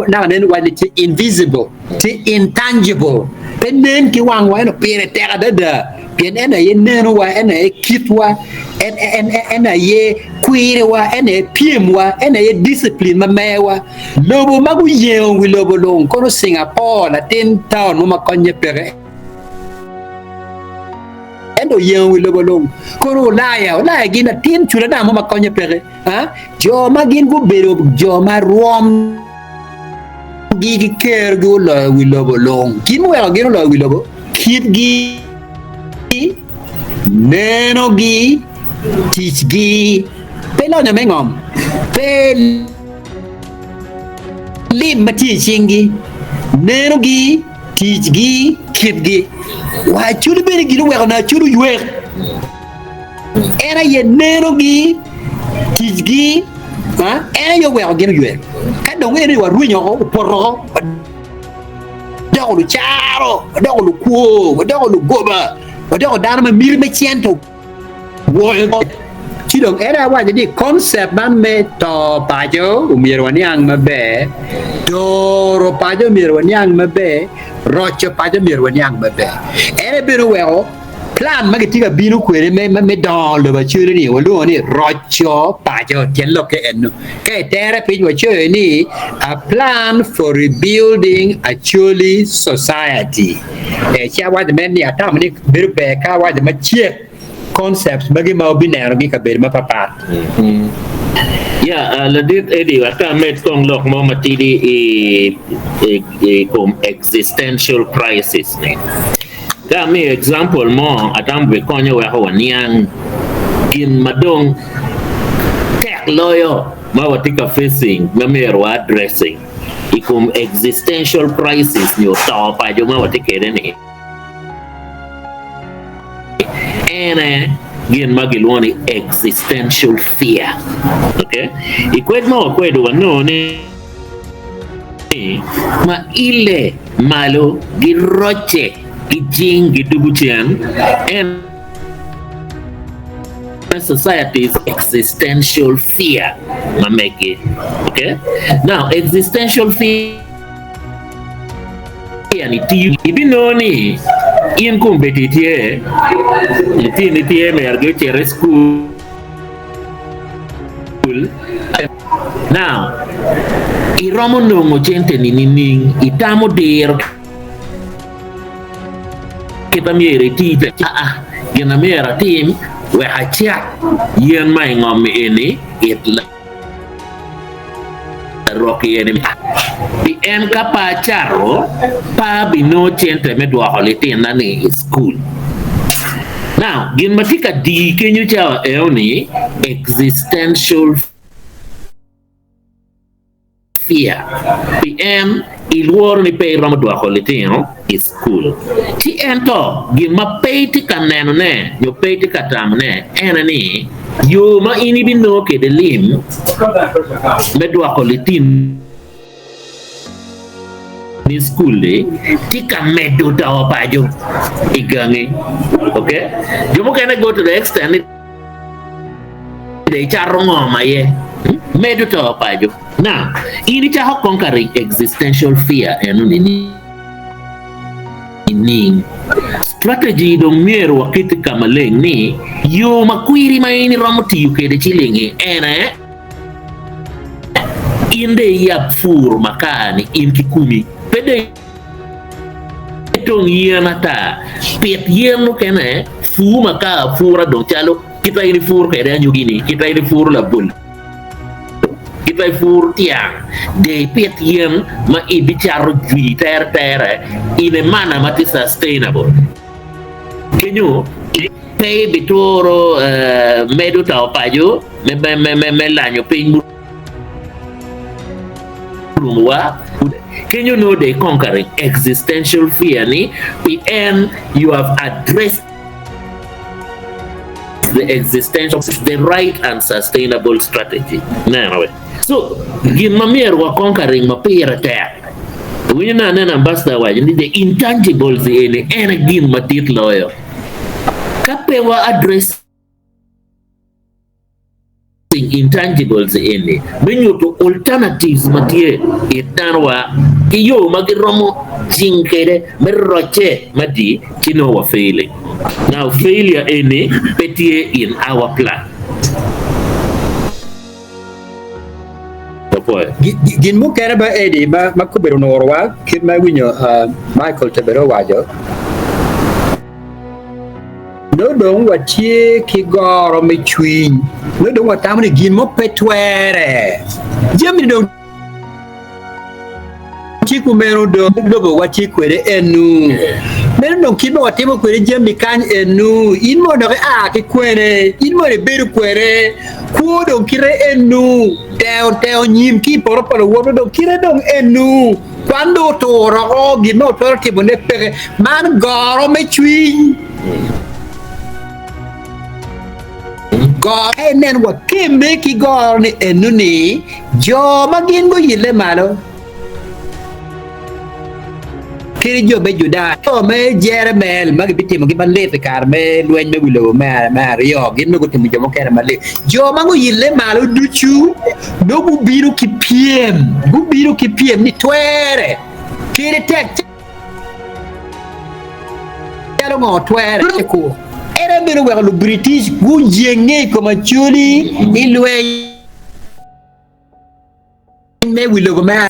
na nen wa ni invisible ti intangible penen ki wang wa no pere terra da pien ena ye neno wa ena ye kitwa ena ye kwire wa ena ye piem wa ena ye discipline mamewa lobo magu yeon wi lobo long kono Singapore na tin town mo makonye pere endo yeon wi lobo long kono laya gina tin chula na mo makonye pere jo magin go bero jo ma rom gigi ker go la wi lobo long kin mo ya gino la wi lobo kit gi neno gi teach gi pelo na mengom pel lim mati chingi neno gi teach gi kit gi wa chulu be gi we na chulu yue era ye neno gi teach gi era yo we gi yue ka dong ere wa ruinyo porro dolo charo dolo kuo dolo goba Odo darma mir me ciento. Ci dong era wa jadi konsep ban me to pajo umirwani ang mabe doro pajo mirwani ang mabe rocho pajo mirwani ang mabe era biro weo plan magitiga binu kwere me don lo ba chiri ni wolo ni rocho pajo tielo ke enu ke tera page wa chiri ni a plan for rebuilding Acholi society cha wa de men ni atam ni biru be ka wa de ma chie concepts bagi mau binero gi ka ber ma papa ladit edi ata met kong lok mo matidi kom existential crisis ni kami example mo atam be konyo wa ho niang in madong tek loyo ma watika facing mamero addressing ikum existential crisis ni to pa jo ma watike ni ene gin magilwani existential fear okay ikwet mo kwedo no ni ma ile malo giroche gijing gidubuchian and society's existential fear mameke okay now existential fear ni ti ibinoni in competitie ni tie merge chere school now iromo no gente ni itamo der kita miere ti gina mera team we hachia yen mai ngom eni it la rocky enemy the en kapa charo pa bino chente medwa holiday nani school. Now gin matika di kenyu cha eoni existential fear PM ilwor ni pe ramadwa holiday is school ti ento gin mapeiti kaneno ne yo peiti katam ne enani yo ma ini bino ke de lim medwa holiday ni school tika medo dawa pajo igangi. Okay, you can go to the extent they charong maye medo dawa pajo. Now ini cha conquering existential fear enuni ni strategy do mero wakiti kamaleng ni yo makwiri maini ramoti yuke de chilingi ene inde yap fur makani in kikumi pede tong yenata pet yeno kene fu maka fura do chalo kita ini fur kede anyugini kita ini fur la bul kita fur tiang de pet yen ma ibicharo jui ter in mana mati sustainable kenyo pay bitoro medu tao pajo me lanyo ping can you know they conquering existential fear ni and you have addressed the existential the right and sustainable strategy now so gin mamier wa conquering mapira attack when you na ambassador wa the intangibles in any gin matit loyo kapewa address intangibles in when you to alternatives matie itanwa iyo magiromo jinkere meroche madi kino wa failing now failure any petie in our plan gin mo kera ba edi ma kubero norwa kima winyo Michael Tebere wajo no dong watie kigoro mechwiny no dong watamni gin mo petwere jemi dong chiku mero do watie kwere enu mero dong kiba watimo kwere jemi kan enu inmo do ke kwere inmo de beru kwere ku dong kire enu teo nyim ki poro wodo dong kire dong enu quando to ro gino to tipo ne pere man goro mechwiny God enen wa kembe ki gor ni enuni jo magin go yile malo kiri jo be juda to me jeremel magi bitimo gi balle te kar me lwen me wilo ma rio gin me go timo jo mo kere male jo mango yile malo duchu no bu biru ki piem ni twere kiri tek yalo mo twere ko era biro wa lo British gu jenge ko Acholi ilwe me wilo go ma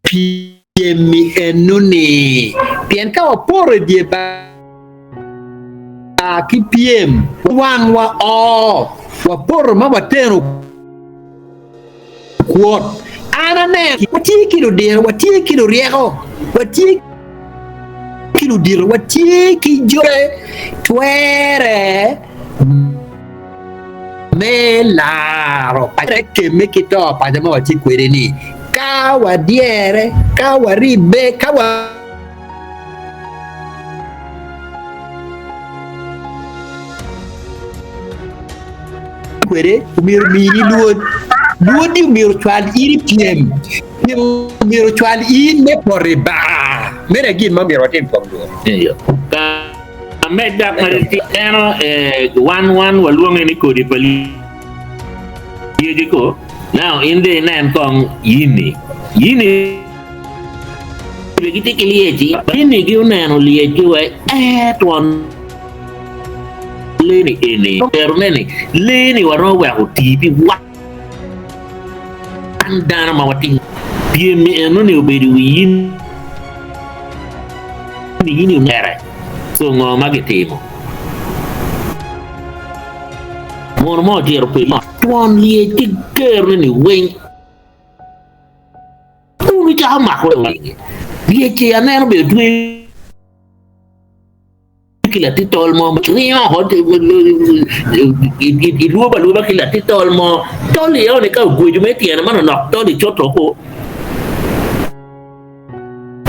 piemi enuni pien ka oporo die ba ki piem wan wa wa poro ma batero quote anane watie kilo dir watie kilo riego watie kilo dir watie ki jore twere me laro pare che me che to pa ma watie kwere ni kawa diere kawa ribe kawa kwere umir mini Luodi umiro chwal iri piem umiro chwal in me poriba mera gin mamiro watim pogdo iyo ka ameda mariti eno one waluonge ni kodi pali yego now inde nan kong yini begiti kilieji yini gi uneno lieji we twon leni ene permeni leni waro wa tipi wa kan dana ma wati pie mi eno ne obedi yin ni yini ngere so ngo magitimo mon mo tiro pe tuon lie tigger ni wen unu cha ma ko lie che anero be tu kila titol mo ni ho i luba kila titol mo toli one ka guju metiana mano nok toli choto ko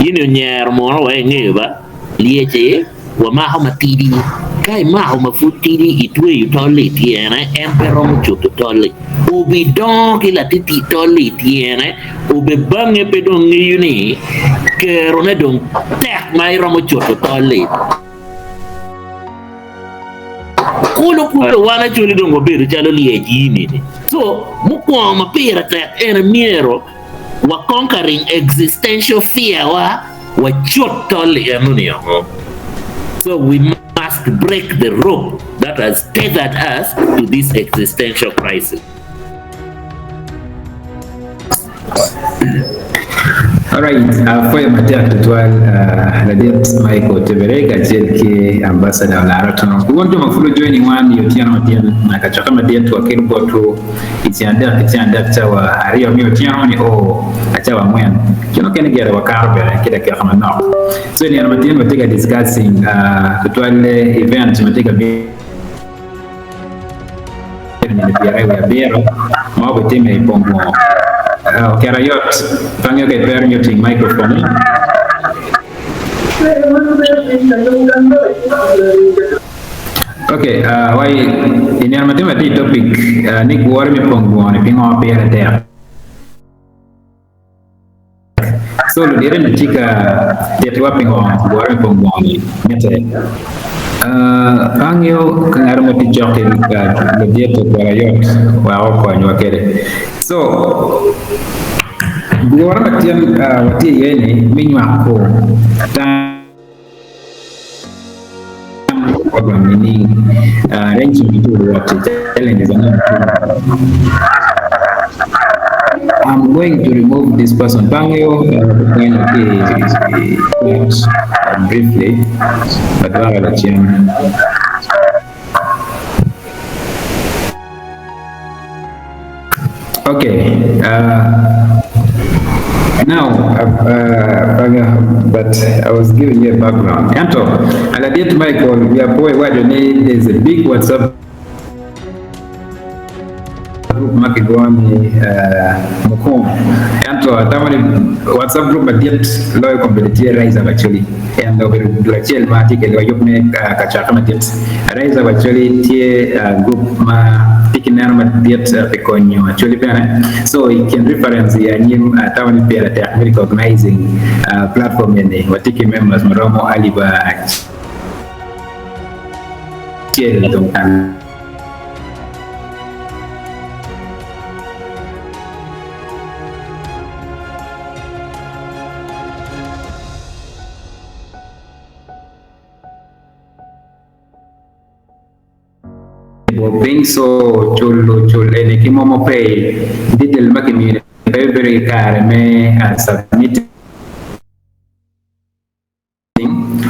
yini nyer mo wa ngeba lieche wa ma ho matidi kai ma ho mafutidi itwe yutoli tiene empero muchuto toli ubi don kila titi toli tiene ube bange pedon yuni ke rone don tek mai romo chuto toli kulo wana chuli dongo beru chalo lieji ni so mukwa mapira tek ene miero wa conquering existential fear wa chotoli anunio. So we must break the rope that has tethered us to this existential crisis. All right, for your material tutual Ladiet Michael Tebere kajel ki ambassador Olara tono. We want to mafulu joining one yotiano madian na kachoka madian tu akiru botu itianda chawa ario mi yotiano ni achawa mwen. Kino kene gere wakarbe kida kia kama no. So ni madian matega discussing tutual event matega bi ni biara ya biara mawe teme ipongo. Kerayot, panggil ke per muting microphone. Okay, why ini yang mati topik ni gua ni pengguan ni pingo per der. So lu dia ni jika dia tua pingo gua ni pengguan ni mete. Panggil kengar mati jok ni dia tu kerayot, wow kau nyawa kere. So, buat orang macam wati ini minyak ko dan program ini range itu wati challenge dengan I'm going to remove this person Bangyo briefly Badwa macam okay, now, but I was giving you a background. Anto, Aladiet Michael, we are boy, what you need is a big WhatsApp group, Makigwani, Mukum. Anto, tamani WhatsApp group, but yet lawyer competitive rise actually. And over the chill matic and you make Kachakamat rise actually group ma. Actually, so you can reference the new town recognizing platform in the Watiki members Maromo Aliba being so cholo and kimomo pay detail makimi very car me submit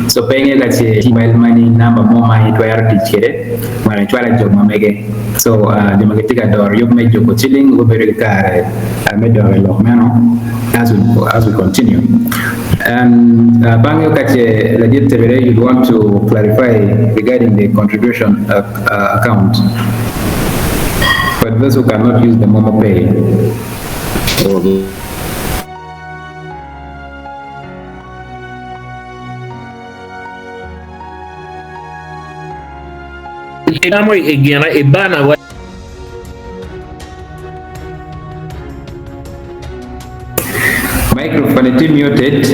so paying like email money number more money to our teacher when I try to job mamege so the magatika door you make your chilling very car made development as we continue and Bangyo Kache Ladiet Tebere, you'd want to clarify regarding the contribution account for those who cannot use the Momo Pay. Microphone is muted.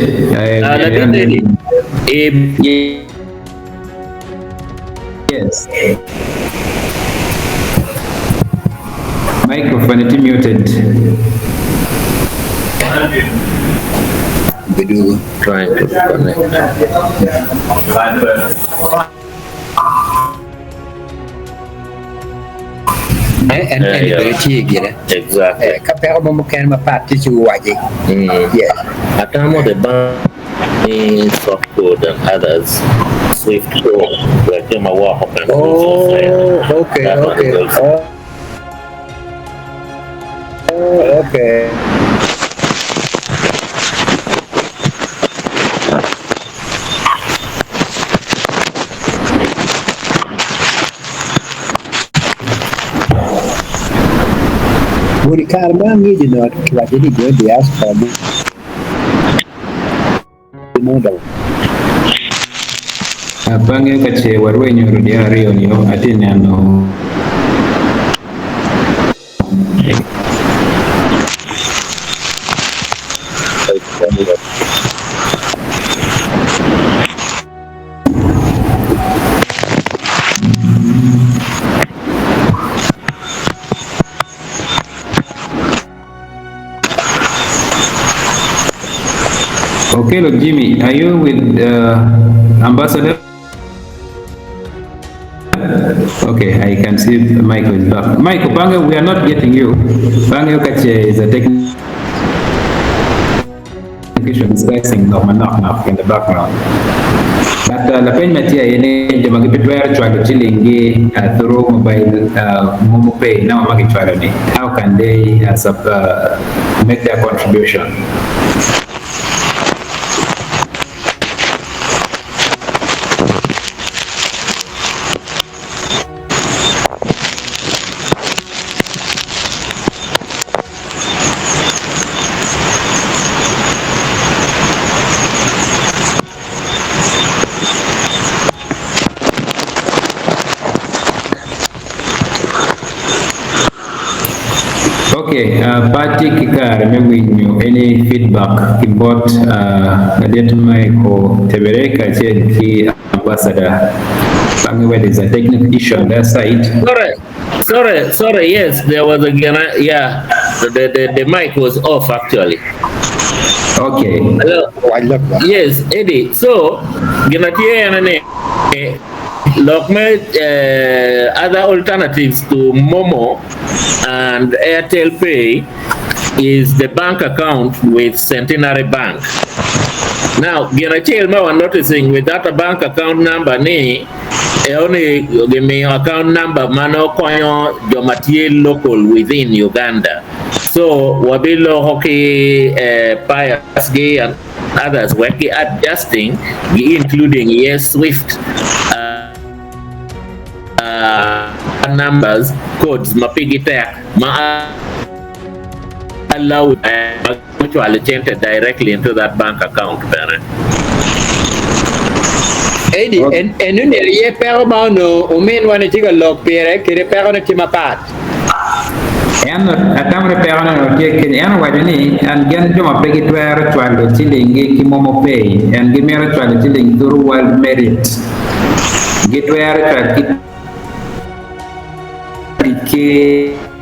Yes. Microphone is muted. Trying to connect. And very cheap, Exactly. Kapero mo can mapati chuwaji. Yes. Atamo the bank soft code and others. Swift code, like them a walk up and Okay. That one is also- Okay. Muri karma ngi dinot wajidi go diaspora. Bange kache warwenyo rudi ariyo niyo atini ano Okay, look, Jimmy, are you with Ambassador? Okay, I can see Michael is back. Michael, Bange, we are not getting you. Bange Kache is a technical discussing knock in the background. But la pen matia yene jama gipitware chwalo chilingi through mobile Momo Pay now magi chwalo ni. How can they make their contribution? Okay, Party Kikar, maybe you any feedback about Nadet Michael Tebere Kache Ki Ambassador. Where there's a technical issue on that side. Sorry. Yes, there was a the mic was off actually. Okay. Hello. Yes, Eddie. So, other alternatives to Momo and Airtel Pay is the bank account with Centenary Bank. Now, I'm noticing with that bank account number, only give me account number, mano koyo domatie local within Uganda. So, wabilo hockey, Pius Gay and others, we're adjusting, including Swift numbers, codes, mapigi tech, allow mutually change directly into that bank account. Eddie, and you need a pair of no, umin one a tiga log pere, kere pere on a timapat. And a camera parent or taking and what you need and get to a big where to a chilling, Momo Pay, and give me a trial chilling through world merit. Get where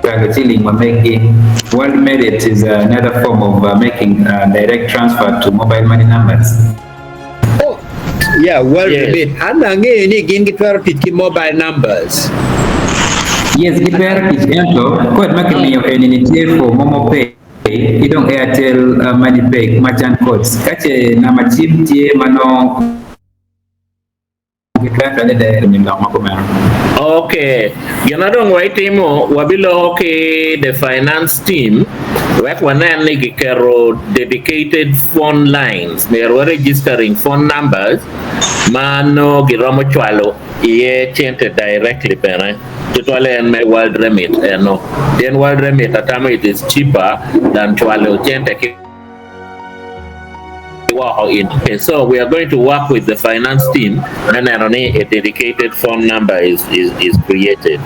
to chilling or making world merit is another form of making direct transfer to mobile money numbers. Oh, yeah, well, and again, again, get where to mobile numbers. Yes, get where it's ento. Quite making me any for Momo Pay. You don't Airtel money pay merchant codes. Catch a number chip, mano. Okay, don't wait anymore. Wabilo okay, the finance team. Work one dedicated phone lines. They were registering phone numbers. Mano giromo chwalo. Ye chanted directly, parent. Chwalo and my world remit. No, then world remit at time it is cheaper than chwalo chante. Okay, so we are going to work with the finance team, and then a dedicated phone number is created.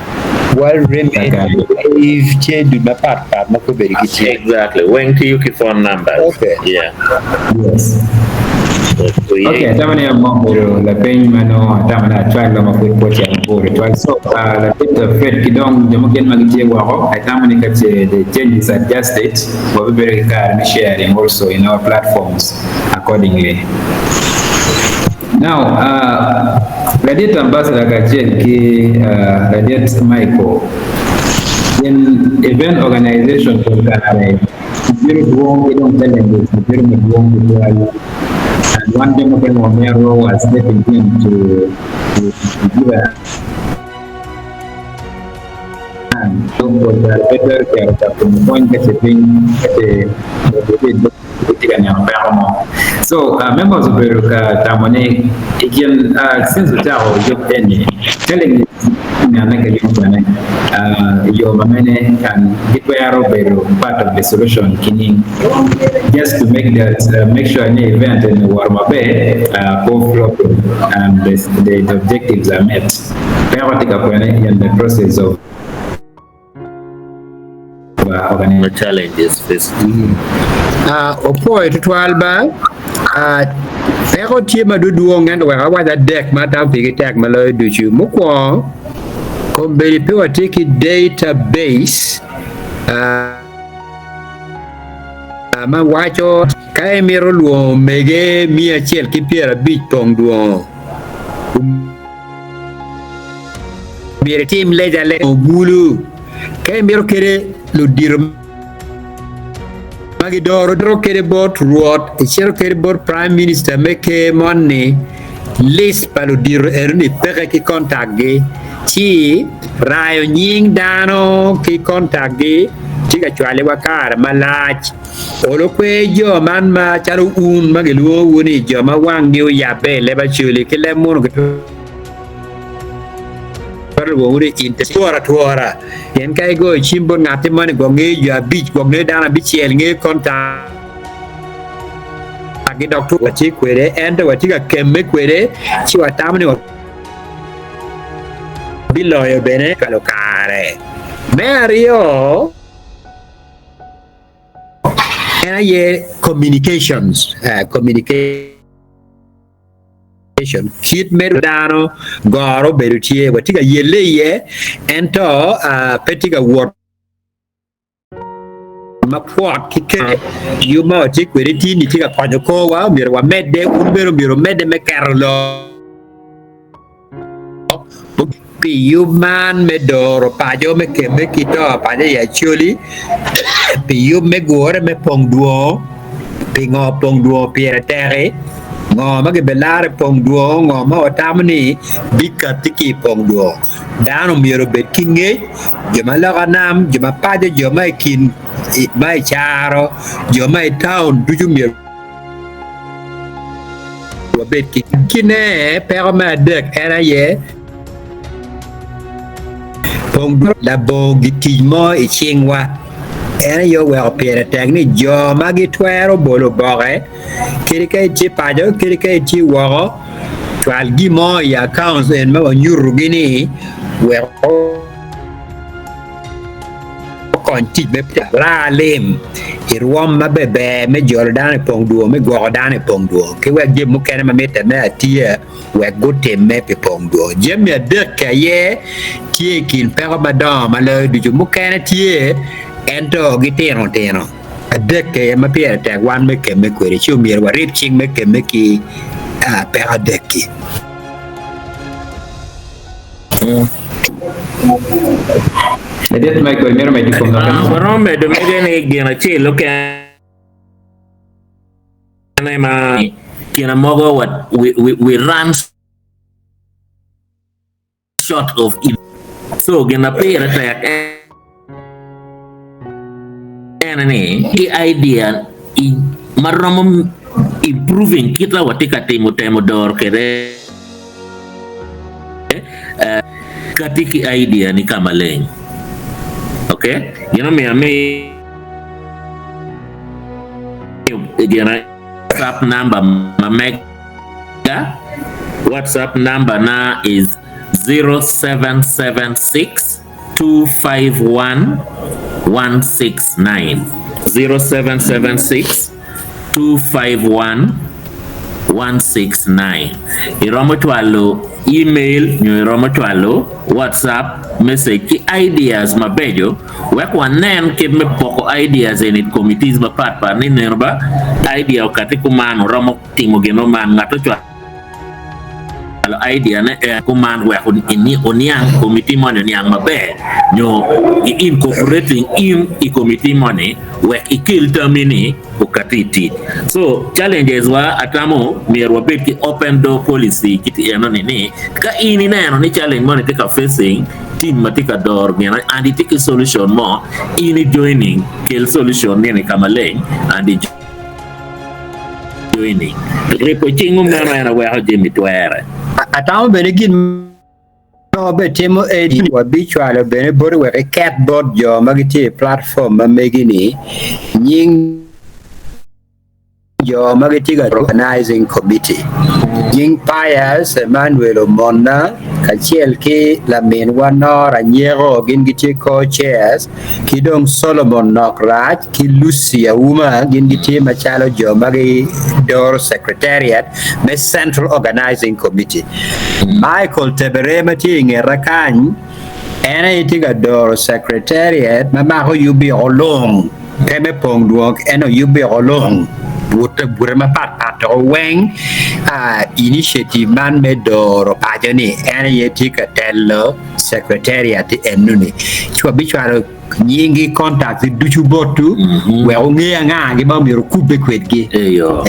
Well, if change my part, exactly. When to you phone number? Okay. Yeah. Yes. Okay, tamani ya mambo la penye mano tamana try la mafuta ya mbore try so la pita Fred kidong jamoken magitie wako tamani kache the changes adjusted we very car sharing also in our platforms accordingly. Now Radiant Ambassador Gajen ki Radiant Michael in event organization for very wrong, don't tell them it's very wrong. And one Democrat Romero was stepping in to give a hand. So for the better character from the point that so members of Beruka Tamone again since the tower of any telling your mamene and declare part of the solution just to make that make sure any event in the Warmabe and the objectives are met. In the process of the challenges faced. Opoy to 12 pero tima du duongan wa da deck mata figi tag malo du chu mukwo ko be pe watiki database ma wacho kai miro luo mege mi achiel ki piera bich tong duo mire team leja le bulu kai miro kere lo dir magi doro kere bot ruot chero kere bot prime minister meke money list palo dir erni peke ki contact gi chi rayo nying dano ki contact gi chiga chwale wakar malach olo kwe jo man ma charo un magi luo woni jo ma wangi ya be le ba chuli ke le mon ko wuri inte tuara yen kay go chimbo ngati mane go ngi ya bich go ngi dana bichiel ngi konta agi doctor wachi kwere ende wachi ga kemme kwere chi watamne biloyo bene kalokare Mario ena ye communications kit merdano goro berutie watiga yeleye ento petiga word mapwat kike yuma watikwere tini tiga kwanjoko wa miro wa mede unbero miro mede mekarlo pi yuman medoro pajo mekeme kito pajo ya Acholi pi yum megore me pongduo pi ngo pongduo piere tere ngo magi belare pongduo ngo ma otamni bikatiki pongduo dano miro bet kinge joma laganam joma pajo joma kin mai charo joma town duju miro bet kine pero ma dek era ye pongduo la bongitimo e chingwa era yo wa pere tagni jo magi twero bolo bore kirika ti pajo kirika ti woro twal gimo ya accounts en ma nyuru gini we konti be ra lem irwom ma bebe me jordan pongduo me gordane pongduo ke we gem mukene ma meta na tie we gote me pe pongduo jem ya de kaye tie kin pero madam ale du mukene tie ento giteno adeke ma pier tag wan me ke me kwere chu mier wa rip ching me ke me ki per adeki Edet mai ko mero mai di kom na no me de me ne gena che lo ke na ma kina mogo what we run short of it. So gena pier tag the idea in maromo improving kita watika temo dor kere katiki idea ni kama leng okay you know me gena WhatsApp number WhatsApp number na is 0776 251 169 0776 251 169 iromo twalo email nyo iromo twalo WhatsApp message ki ideas mabejo wek wanen ke me poko ideas in it committees ba part pa ni nerba idea okati kumano romo timo geno man ngato chwa idea ne command we ini oniang committee money niang mabe nyo incorporating in committee money we ikil termini ukatiti so challenges wa atamo mirwa bit ki open door policy kiti eno ni ka ini na ni challenge money take facing team matika door ngena and it take a solution mo ini joining kill solution ni kamaleng and joining reporting na we ha jemi twere atamo benegin no betemo edi wa bichwalo bene bor we cat board jo magiti platform magini nying jo magiti organizing committee nying pias Emmanuel Mona kachiel ki la men wanora nyero gin giti co-chairs kidong Solomon Nokraj ki Lucia Uma gin giti machalo jo magi door secretariat me central organizing committee Michael Tebere mati ngerakany ena itiga door secretariat mama ho yubi olong keme pongduok eno yubi olong Burma Pat Wang initiative man made door pajani and yetika tell secretariat enuni chwabichwaro nyingi contact duchu botu we onge nga gi ba mi ku be kwetgi eyo